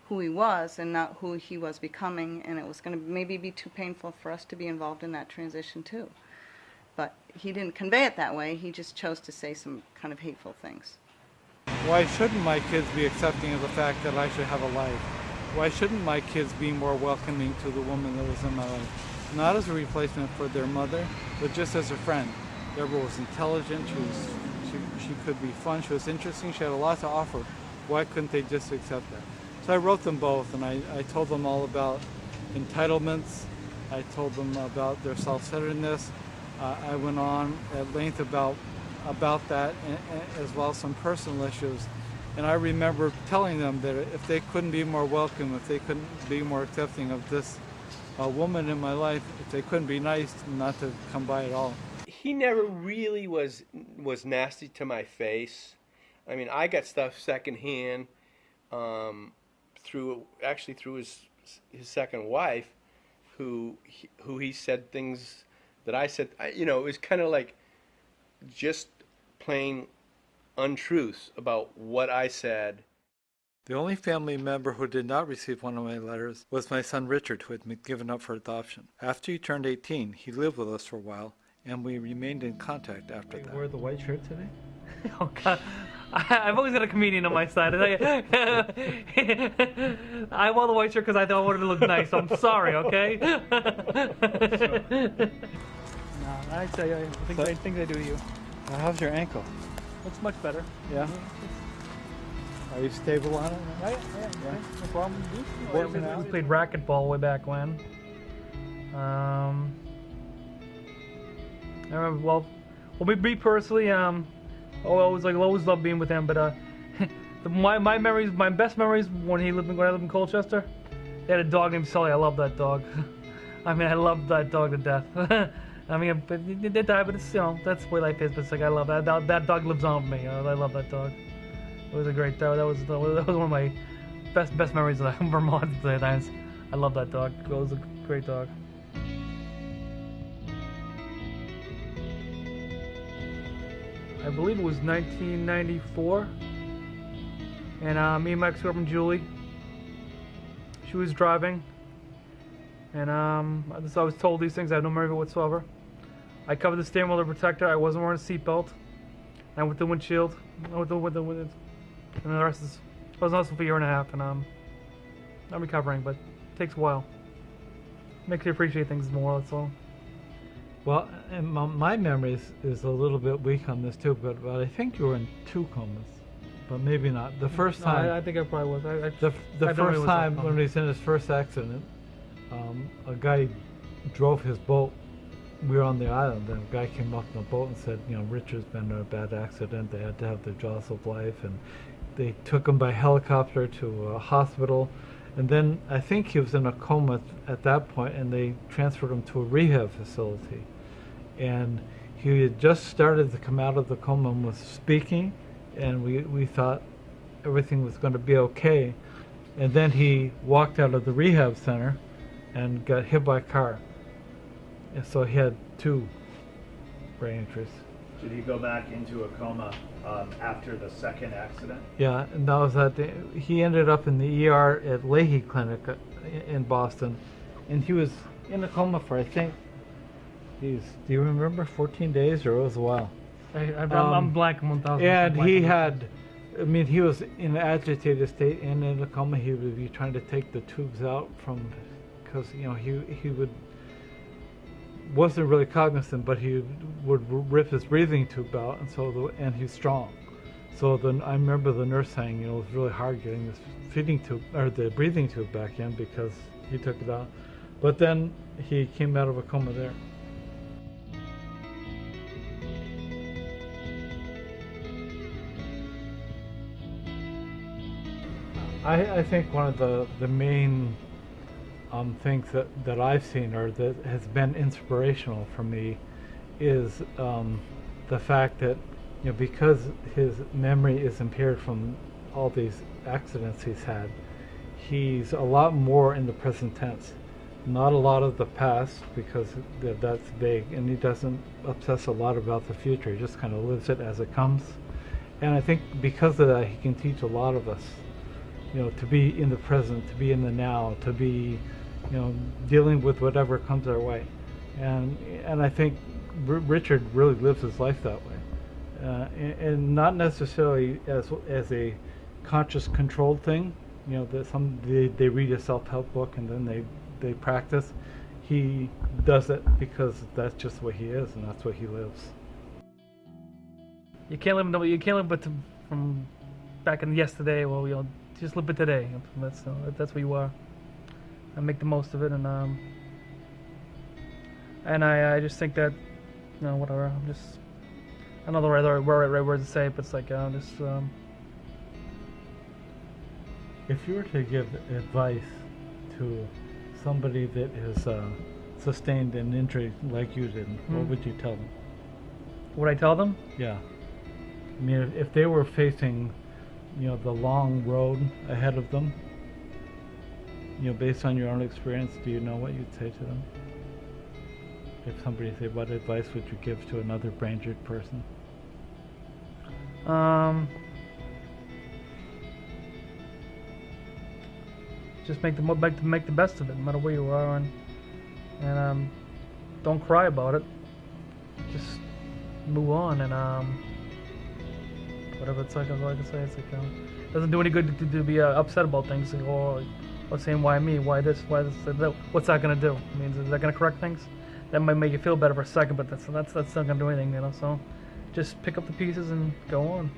who he was and not who he was becoming, and it was going to maybe be too painful for us to be involved in that transition too. But he didn't convey it that way. He just chose to say some kind of hateful things. Why shouldn't my kids be accepting of the fact that I should have a life? Why shouldn't my kids be more welcoming to the woman that was in my life? Not as a replacement for their mother, but just as a friend. Deborah was intelligent, she could be fun, she was interesting, she had a lot to offer. Why couldn't they just accept that? So I wrote them both, and I told them all about entitlements. I told them about their self-centeredness. I went on at length about that, as well as some personal issues. And I remember telling them that if they couldn't be more welcome, if they couldn't be more accepting of this woman in my life, if they couldn't be nice, not to come by at all. he never really was nasty to my face. I mean, I got stuff secondhand through his second wife, who he said things that I said. It was kind of like just plain untruths about what I said. The only family member who did not receive one of my letters was my son Richard, who had been given up for adoption. After he turned 18, he lived with us for a while, and we remained in contact after that. Wear the white shirt today? Oh God, I've always got a comedian on my side. I wore the white shirt because I thought I wanted to look nice. I'm sorry, okay? No, I tell you, I think I do you. How's your ankle? Looks much better. Yeah. Are you stable on it? Yeah. No problem. We played racquetball way back when. I remember, well, me personally, I always loved being with him. But my best memories when I lived in Colchester, they had a dog named Sully. I love that dog. I mean, I loved that dog to death. I mean, but they died, but it's, that's the way life is. But it's like, I love that. That dog lives on with me. I love that dog. It was a great dog. That was one of my best memories of Vermont. I love that dog. It was a great dog. I believe it was 1994, and me and my ex-girlfriend Julie, she was driving, and I was told these things. I had no memory of it whatsoever. I covered the steering wheel with a protector. I wasn't wearing a seatbelt. And with the windshield, and the rest is. I was in hospital for a year and a half, and I'm recovering, but it takes a while. Makes you appreciate things more. That's all. Well, and my memory is a little bit weak on this too, but I think you were in 2 comas, but maybe not. The first time. I think I probably was. The first time when he was in his first accident, a guy drove his boat. We were on the island, and a guy came up in the boat and said, Richard's been in a bad accident. They had to have the jaws of life, and they took him by helicopter to a hospital. And then I think he was in a coma at that point, and they transferred him to a rehab facility. And he had just started to come out of the coma and was speaking, and we thought everything was going to be okay. And then he walked out of the rehab center and got hit by a car. And so he had 2 brain injuries. Did he go back into a coma after the second accident? Yeah, and that was that day. He ended up in the ER at Leahy Clinic in Boston, and he was in a coma for, I think, do you remember 14 days, or it was a while? I'm blank 1,000. And he was in an agitated state and in a coma. He would be trying to take the tubes out because he wasn't really cognizant, but he would rip his breathing tube out, and he's strong. So then I remember the nurse saying, it was really hard getting this feeding tube or the breathing tube back in because he took it out. But then he came out of a coma there. I think one of the main things that I've seen or that has been inspirational for me is the fact that because his memory is impaired from all these accidents he's had, he's a lot more in the present tense. Not a lot of the past because that's vague, and he doesn't obsess a lot about the future. He just kind of lives it as it comes. And I think because of that, he can teach a lot of us, to be in the present, to be in the now, to be, dealing with whatever comes our way. And I think Richard really lives his life that way, and not necessarily as a conscious, controlled thing. That they read a self-help book and then they practice. He does it because that's just the way he is, and that's what he lives. You can't live but from back in yesterday. Well, just live it today. That's what you are. And make the most of it, and I just think that, whatever. I don't know the right words to say, but it's like If you were to give advice to somebody that has sustained an injury like you did, what would you tell them? Would I tell them? Yeah. I mean, if they were facing, the long road ahead of them, based on your own experience, do you know what you'd say to them? If somebody said, what advice would you give to another brain injured person? Just make the best of it, no matter where you are, and don't cry about it. Just move on, and whatever it's like, I say, it's like, it doesn't do any good to be upset about things, or saying why me, why this, what's that gonna do? I mean, is that gonna correct things? That might make you feel better for a second, but that's not gonna do anything, So just pick up the pieces and go on.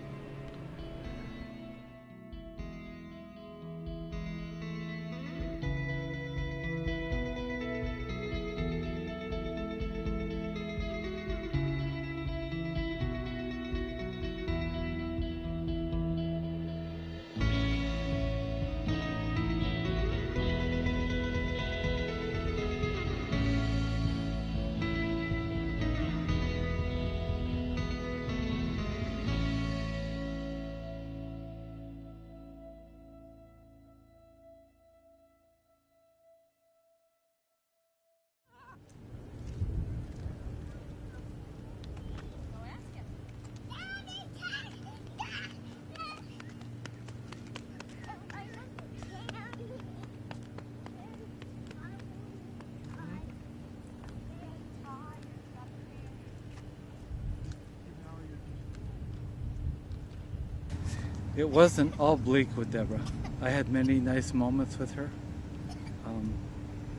It wasn't all bleak with Deborah. I had many nice moments with her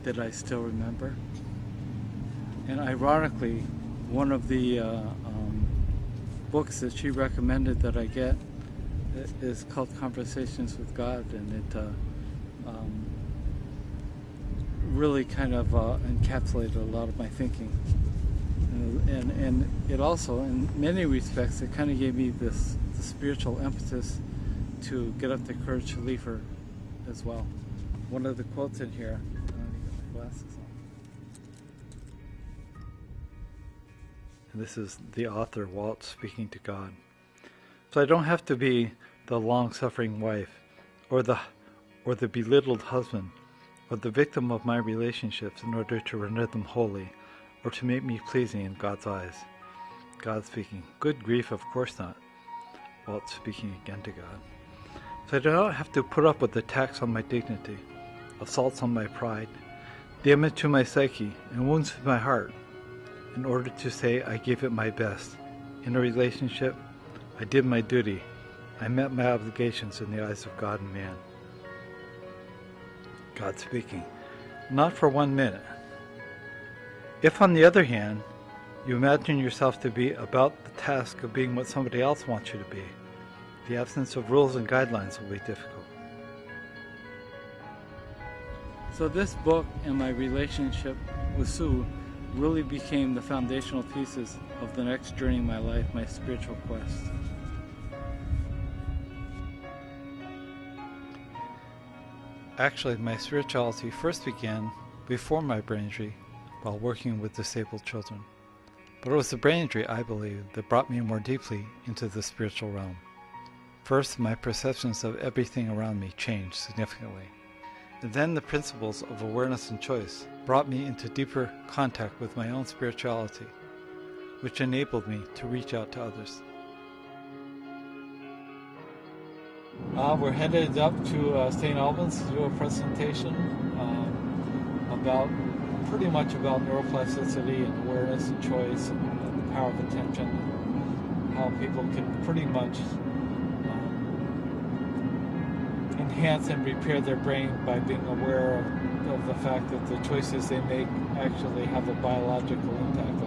that I still remember. And ironically, one of the books that she recommended that I get is called Conversations with God, and it really kind of encapsulated a lot of my thinking. And it also, in many respects, it kind of gave me the spiritual impetus to get up the courage to leave her as well. One of the quotes in here, let me get my glasses on. And this is the author, Walt, speaking to God. So I don't have to be the long-suffering wife, or the belittled husband, or the victim of my relationships in order to render them holy, or to make me pleasing in God's eyes. God speaking. Good grief, of course not. Walt speaking again to God. So I do not have to put up with attacks on my dignity, assaults on my pride, damage to my psyche, and wounds to my heart, in order to say I gave it my best. In a relationship, I did my duty. I met my obligations in the eyes of God and man. God speaking. Not for 1 minute. If, on the other hand, you imagine yourself to be about the task of being what somebody else wants you to be, the absence of rules and guidelines will be difficult. So this book and my relationship with Sue really became the foundational pieces of the next journey in my life, my spiritual quest. Actually, my spirituality first began before my brain injury, while working with disabled children. But it was the brain injury, I believe, that brought me more deeply into the spiritual realm. First, my perceptions of everything around me changed significantly. And then the principles of awareness and choice brought me into deeper contact with my own spirituality, which enabled me to reach out to others. We're headed up to St. Albans to do a presentation pretty much about neuroplasticity and awareness and choice and the power of attention, and how people can pretty much enhance and repair their brain by being aware of the fact that the choices they make actually have a biological impact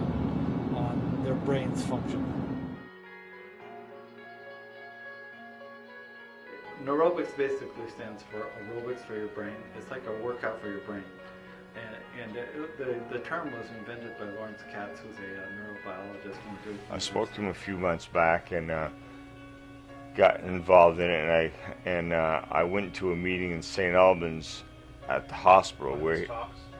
on their brain's function. Neurobics basically stands for aerobics for your brain. It's like a workout for your brain. And the term was invented by Lawrence Katz, who's a neurobiologist. I spoke to him a few months back and got involved in it, and I went to a meeting in St. Albans at the hospital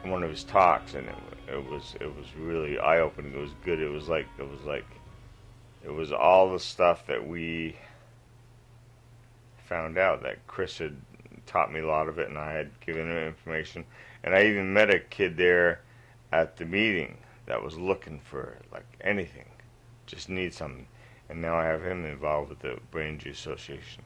one of his talks, and it was really eye-opening. It was good. It was like it was all the stuff that we found out that Chris had taught me a lot of it, and I had given him information. And I even met a kid there at the meeting that was looking for like anything, just need something. And now I have him involved with the Brain Injury Association.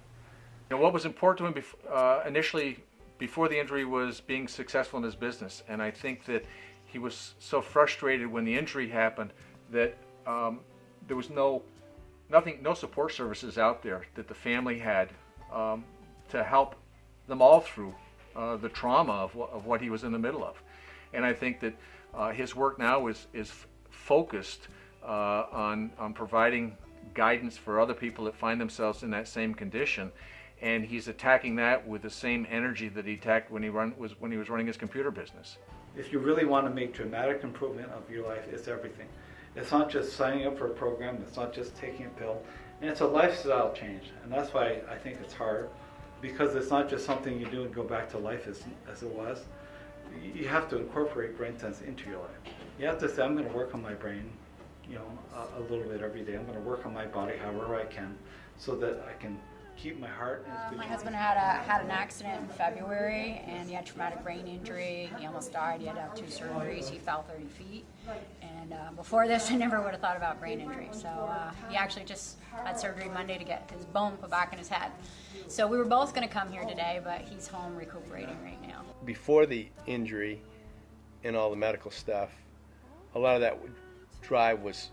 You know, what was important to him initially before the injury was being successful in his business, and I think that he was so frustrated when the injury happened that there was no support services out there that the family had to help them all through the trauma of what he was in the middle of. And I think that his work now is focused on providing guidance for other people that find themselves in that same condition, and he's attacking that with the same energy that he attacked when he was running his computer business. If you really want to make dramatic improvement of your life, it's everything. It's not just signing up for a program, it's not just taking a pill, and it's a lifestyle change. And that's why I think it's hard, because it's not just something you do and go back to life as it was. You have to incorporate brain sense into your life. You have to say, I'm going to work on my brain, you know, a little bit every day. I'm going to work on my body however I can, so that I can keep my heart in as good My shape. husband had an accident in February, and he had traumatic brain injury. He almost died. He had to have 2 surgeries. He fell 30 feet. And before this, I never would have thought about brain injury. So he actually just had surgery Monday to get his bone put back in his head. So we were both going to come here today, but he's home recuperating right now. Before the injury and all the medical stuff, a lot of that drive was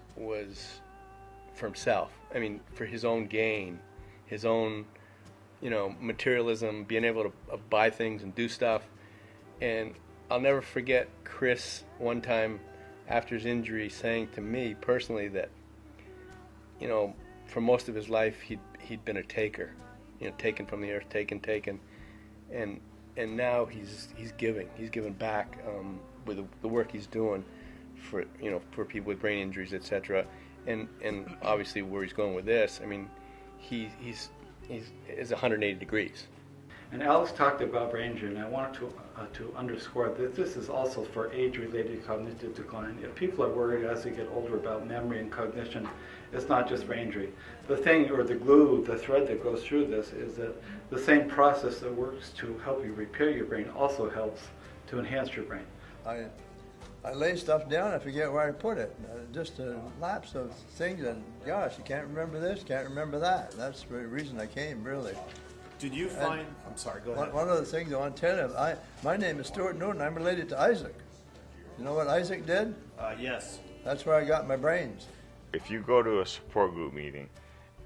for himself. I mean, for his own gain, his own, you know, materialism, being able to buy things and do stuff. And I'll never forget Chris one time after his injury saying to me personally that, you know, for most of his life he'd been a taker, you know, taken from the earth, taken, and now he's giving back with the work he's doing for, you know, for people with brain injuries, etc. And obviously where he's going with this, I mean, he's 180 degrees. And Alex talked about brain injury, and I wanted to underscore that this is also for age-related cognitive decline. If people are worried as they get older about memory and cognition, it's not just brain injury. The thing, or the glue, the thread that goes through this is that the same process that works to help you repair your brain also helps to enhance your brain. I lay stuff down, I forget where I put it. Just a lapse of things, and gosh, you can't remember this, can't remember that. That's the reason I came, really. Did you find, I'm sorry, go ahead. One of the things I want to tell you, my name is Stuart Newton, I'm related to Isaac. You know what Isaac did? Yes. That's where I got my brains. If you go to a support group meeting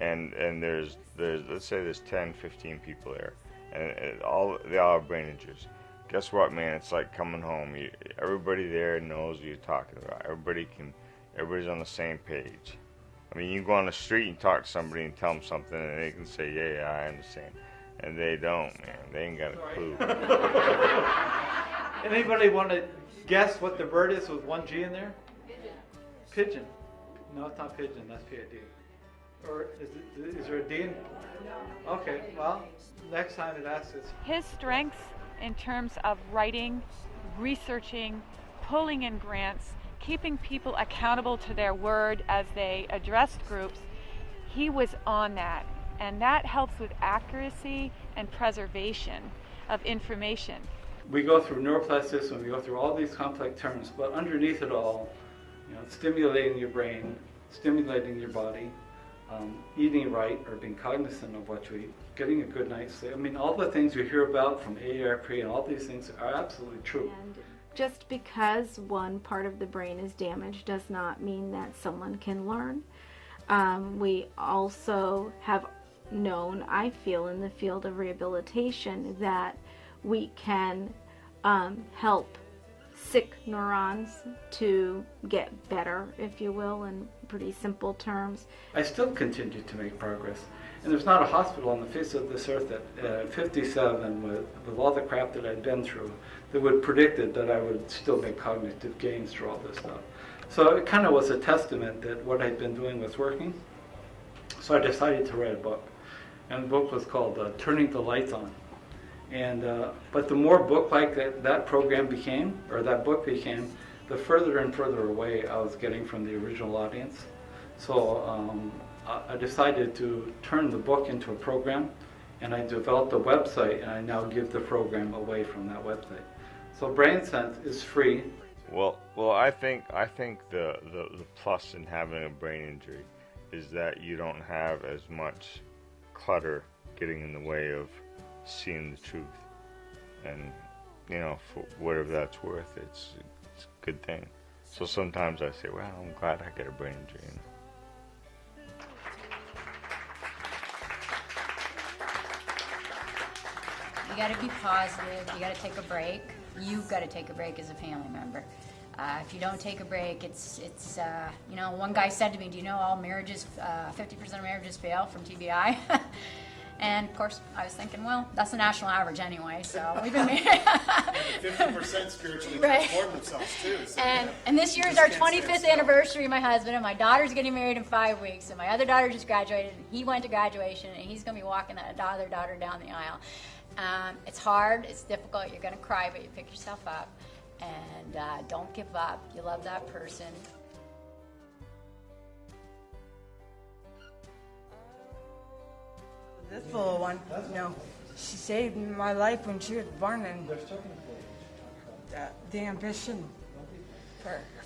and there's let's say there's 10, 15 people there, and they all have brain injuries. Guess what, man? It's like coming home. Everybody there knows what you're talking about. Everybody's on the same page. I mean, you go on the street and talk to somebody and tell them something, and they can say, yeah, I understand. And they don't, man. They ain't got a clue. Anybody want to guess what the bird is with one G in there? Pigeon. No, it's not pigeon. That's P-I-D. Or is there a D in? Okay, well, next time it asks us. His strengths in terms of writing, researching, pulling in grants, keeping people accountable to their word as they addressed groups, he was on that. And that helps with accuracy and preservation of information. We go through neuroplasticity, and we go through all these complex terms, but underneath it all, you know, stimulating your brain, stimulating your body, eating right, or being cognizant of what you eat, getting a good night's sleep. I mean, all the things you hear about from AARP and all these things are absolutely true. And just because one part of the brain is damaged does not mean that someone can learn. We also have known, I feel, in the field of rehabilitation that we can help sick neurons to get better, if you will, in pretty simple terms. I still continue to make progress. And there's not a hospital on the face of this earth that at 57, with all the crap that I'd been through, that would predicted that I would still make cognitive gains through all this stuff. So it kind of was a testament that what I'd been doing was working. So I decided to write a book. And the book was called Turning the Lights On. And but the more book-like that program became, or that book became, the further and further away I was getting from the original audience. So I decided to turn the book into a program, and I developed a website, and I now give the program away from that website. So BrainSense is free. Well, I think the plus in having a brain injury is that you don't have as much clutter getting in the way of seeing the truth, and you know, for whatever that's worth, it's a good thing. So sometimes I say, well, I'm glad I got a brain injury. You know? You got to be positive. You got to take a break. You've got to take a break as a family member. If you don't take a break, it's you know, one guy said to me, do you know all marriages, 50% of marriages fail from TBI? And of course, I was thinking, well, that's the national average anyway, so we've been married. 50% spiritually transform themselves too. So and this year is our 25th anniversary, my husband, and my daughter's getting married in 5 weeks, and my other daughter just graduated, and he went to graduation, and he's going to be walking that other daughter down the aisle. It's hard, it's difficult, you're going to cry, but you pick yourself up, and don't give up. You love that person. This little one, you know, she saved my life when she was born, and the ambition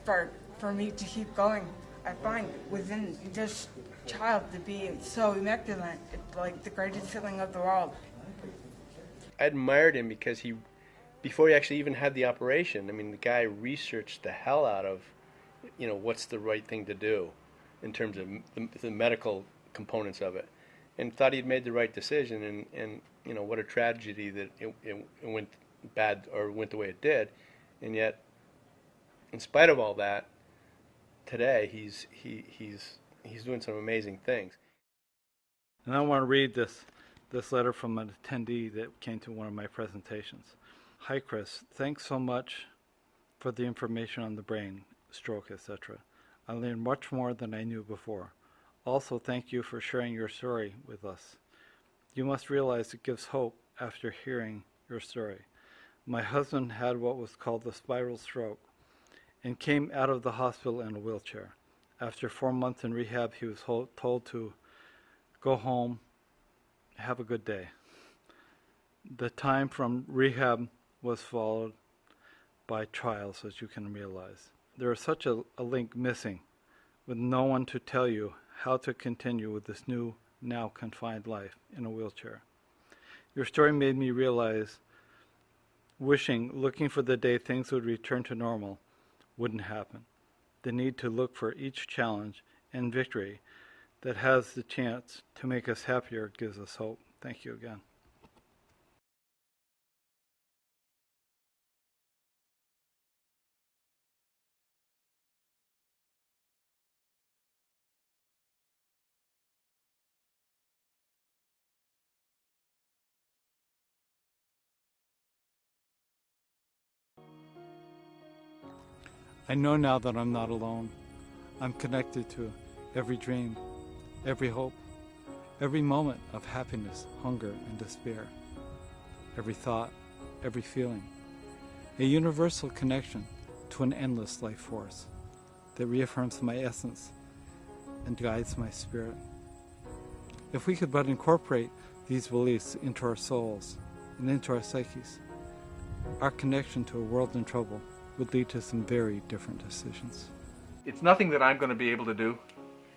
for me to keep going, I find within this child to be so immaculate. It's like the greatest feeling of the world. I admired him because before he actually even had the operation, I mean, the guy researched the hell out of, you know, what's the right thing to do in terms of the medical components of it, and thought he'd made the right decision. And you know, what a tragedy that it went bad or went the way it did. And yet, in spite of all that, today he's doing some amazing things. And I want to read this letter from an attendee that came to one of my presentations. Hi Chris, thanks so much for the information on the brain, stroke, etc. I learned much more than I knew before. Also, thank you for sharing your story with us. You must realize it gives hope after hearing your story. My husband had what was called a spiral stroke and came out of the hospital in a wheelchair. After 4 months in rehab, he was told to go home, have a good day. The time from rehab was followed by trials, as you can realize. There is such a link missing, with no one to tell you how to continue with this new, now confined life in a wheelchair. Your story made me realize, looking for the day things would return to normal wouldn't happen. The need to look for each challenge and victory that has the chance to make us happier gives us hope. Thank you again. I know now that I'm not alone. I'm connected to every dream, every hope, every moment of happiness, hunger, and despair, every thought, every feeling, a universal connection to an endless life force that reaffirms my essence and guides my spirit. If we could but incorporate these beliefs into our souls and into our psyches, our connection to a world in trouble would lead to some very different decisions. It's nothing that I'm going to be able to do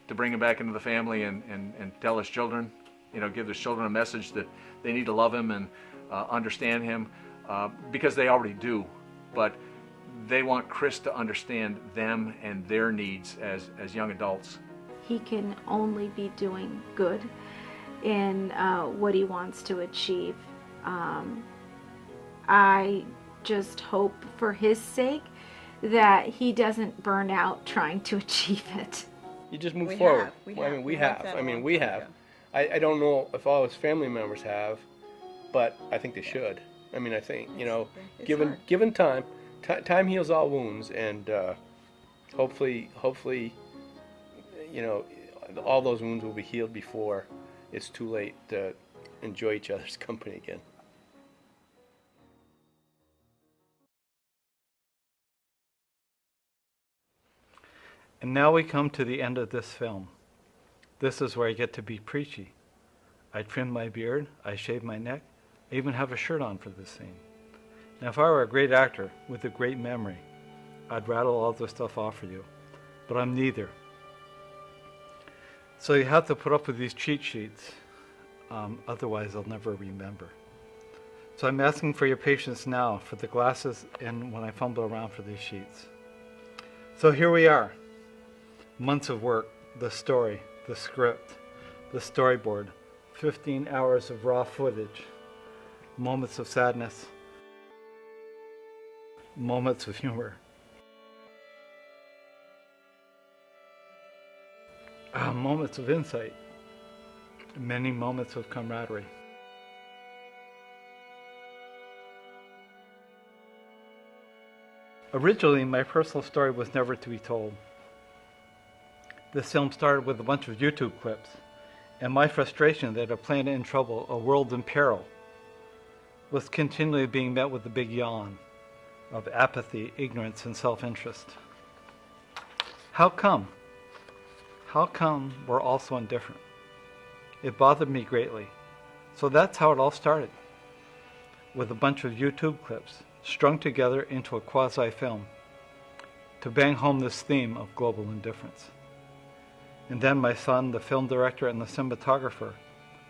to bring him back into the family and tell his children, you know, give his children a message that they need to love him and understand him, because they already do. But they want Chris to understand them and their needs as young adults. He can only be doing good in what he wants to achieve. I just hope for his sake that he doesn't burn out trying to achieve it. You just move forward. We have. I don't know if all his family members have, but I think they should. I mean, I think, you know, given time, time heals all wounds, and hopefully, you know, all those wounds will be healed before it's too late to enjoy each other's company again. And now we come to the end of this film. This is where I get to be preachy. I trim my beard, I shave my neck, I even have a shirt on for this scene. Now if I were a great actor with a great memory, I'd rattle all this stuff off for you, but I'm neither. So you have to put up with these cheat sheets, otherwise I'll never remember. So I'm asking for your patience now for the glasses and when I fumble around for these sheets. So here we are. Months of work, the story, the script, the storyboard, 15 hours of raw footage, moments of sadness, moments of humor, moments of insight, many moments of camaraderie. Originally, my personal story was never to be told. This film started with a bunch of YouTube clips, and my frustration that a planet in trouble, a world in peril, was continually being met with a big yawn of apathy, ignorance, and self-interest. How come? How come we're all so indifferent? It bothered me greatly. So that's how it all started, with a bunch of YouTube clips strung together into a quasi-film to bang home this theme of global indifference. And then my son, the film director, and the cinematographer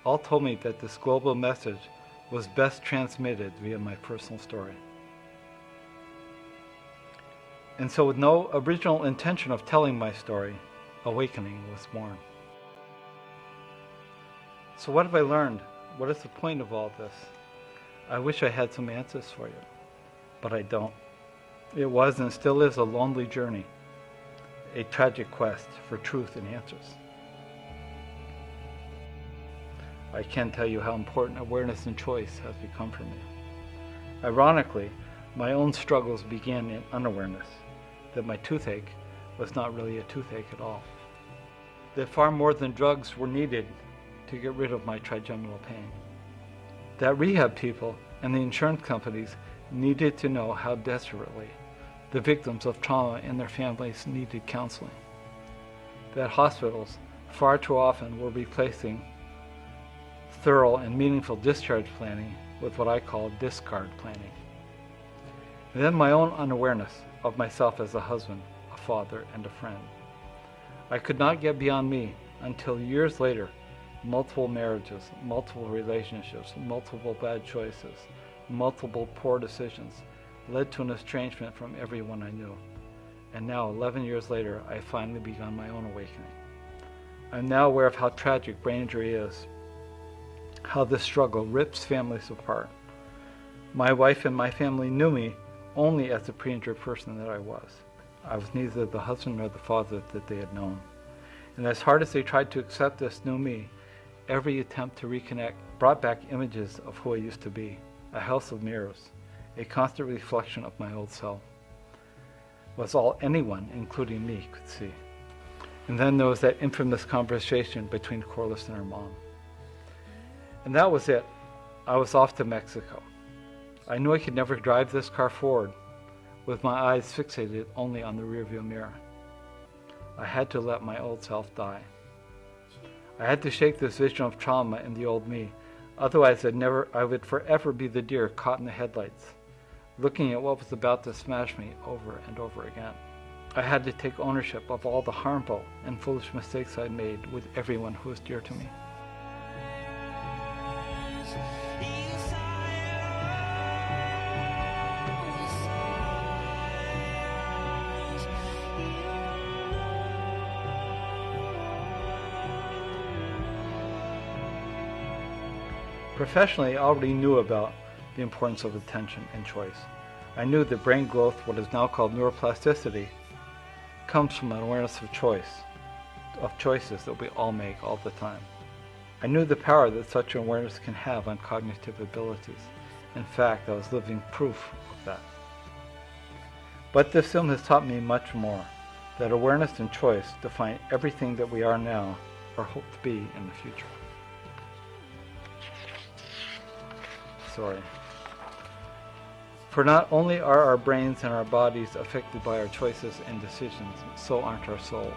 all told me that this global message was best transmitted via my personal story. And so with no original intention of telling my story, Awakening was born. So what have I learned? What is the point of all this? I wish I had some answers for you, but I don't. It was and still is a lonely journey, a tragic quest for truth and answers. I can tell you how important awareness and choice has become for me. Ironically, my own struggles began in unawareness, that my toothache was not really a toothache at all. That far more than drugs were needed to get rid of my trigeminal pain. That rehab people and the insurance companies needed to know how desperately the victims of trauma and their families needed counseling. That hospitals far too often were replacing thorough and meaningful discharge planning with what I call discard planning. And then my own unawareness of myself as a husband, a father, and a friend. I could not get beyond me until years later, multiple marriages, multiple relationships, multiple bad choices, multiple poor decisions led to an estrangement from everyone I knew. And now, 11 years later, I finally begun my own awakening. I'm now aware of how tragic brain injury is, how this struggle rips families apart. My wife and my family knew me only as the pre-injured person that I was. I was neither the husband nor the father that they had known. And as hard as they tried to accept this new me, every attempt to reconnect brought back images of who I used to be, a house of mirrors, a constant reflection of my old self. Was all anyone, including me, could see. And then there was that infamous conversation between Corliss and her mom. And that was it. I was off to Mexico. I knew I could never drive this car forward with my eyes fixated only on the rearview mirror. I had to let my old self die. I had to shake this vision of trauma in the old me. Otherwise, I would forever be the deer caught in the headlights, looking at what was about to smash me over and over again. I had to take ownership of all the harmful and foolish mistakes I'd made with everyone who was dear to me. Professionally, I already knew about the importance of attention and choice. I knew that brain growth, what is now called neuroplasticity, comes from an awareness of choice, of choices that we all make all the time. I knew the power that such an awareness can have on cognitive abilities. In fact, I was living proof of that. But this film has taught me much more, that awareness and choice define everything that we are now or hope to be in the future. Sorry. For not only are our brains and our bodies affected by our choices and decisions, so aren't our souls.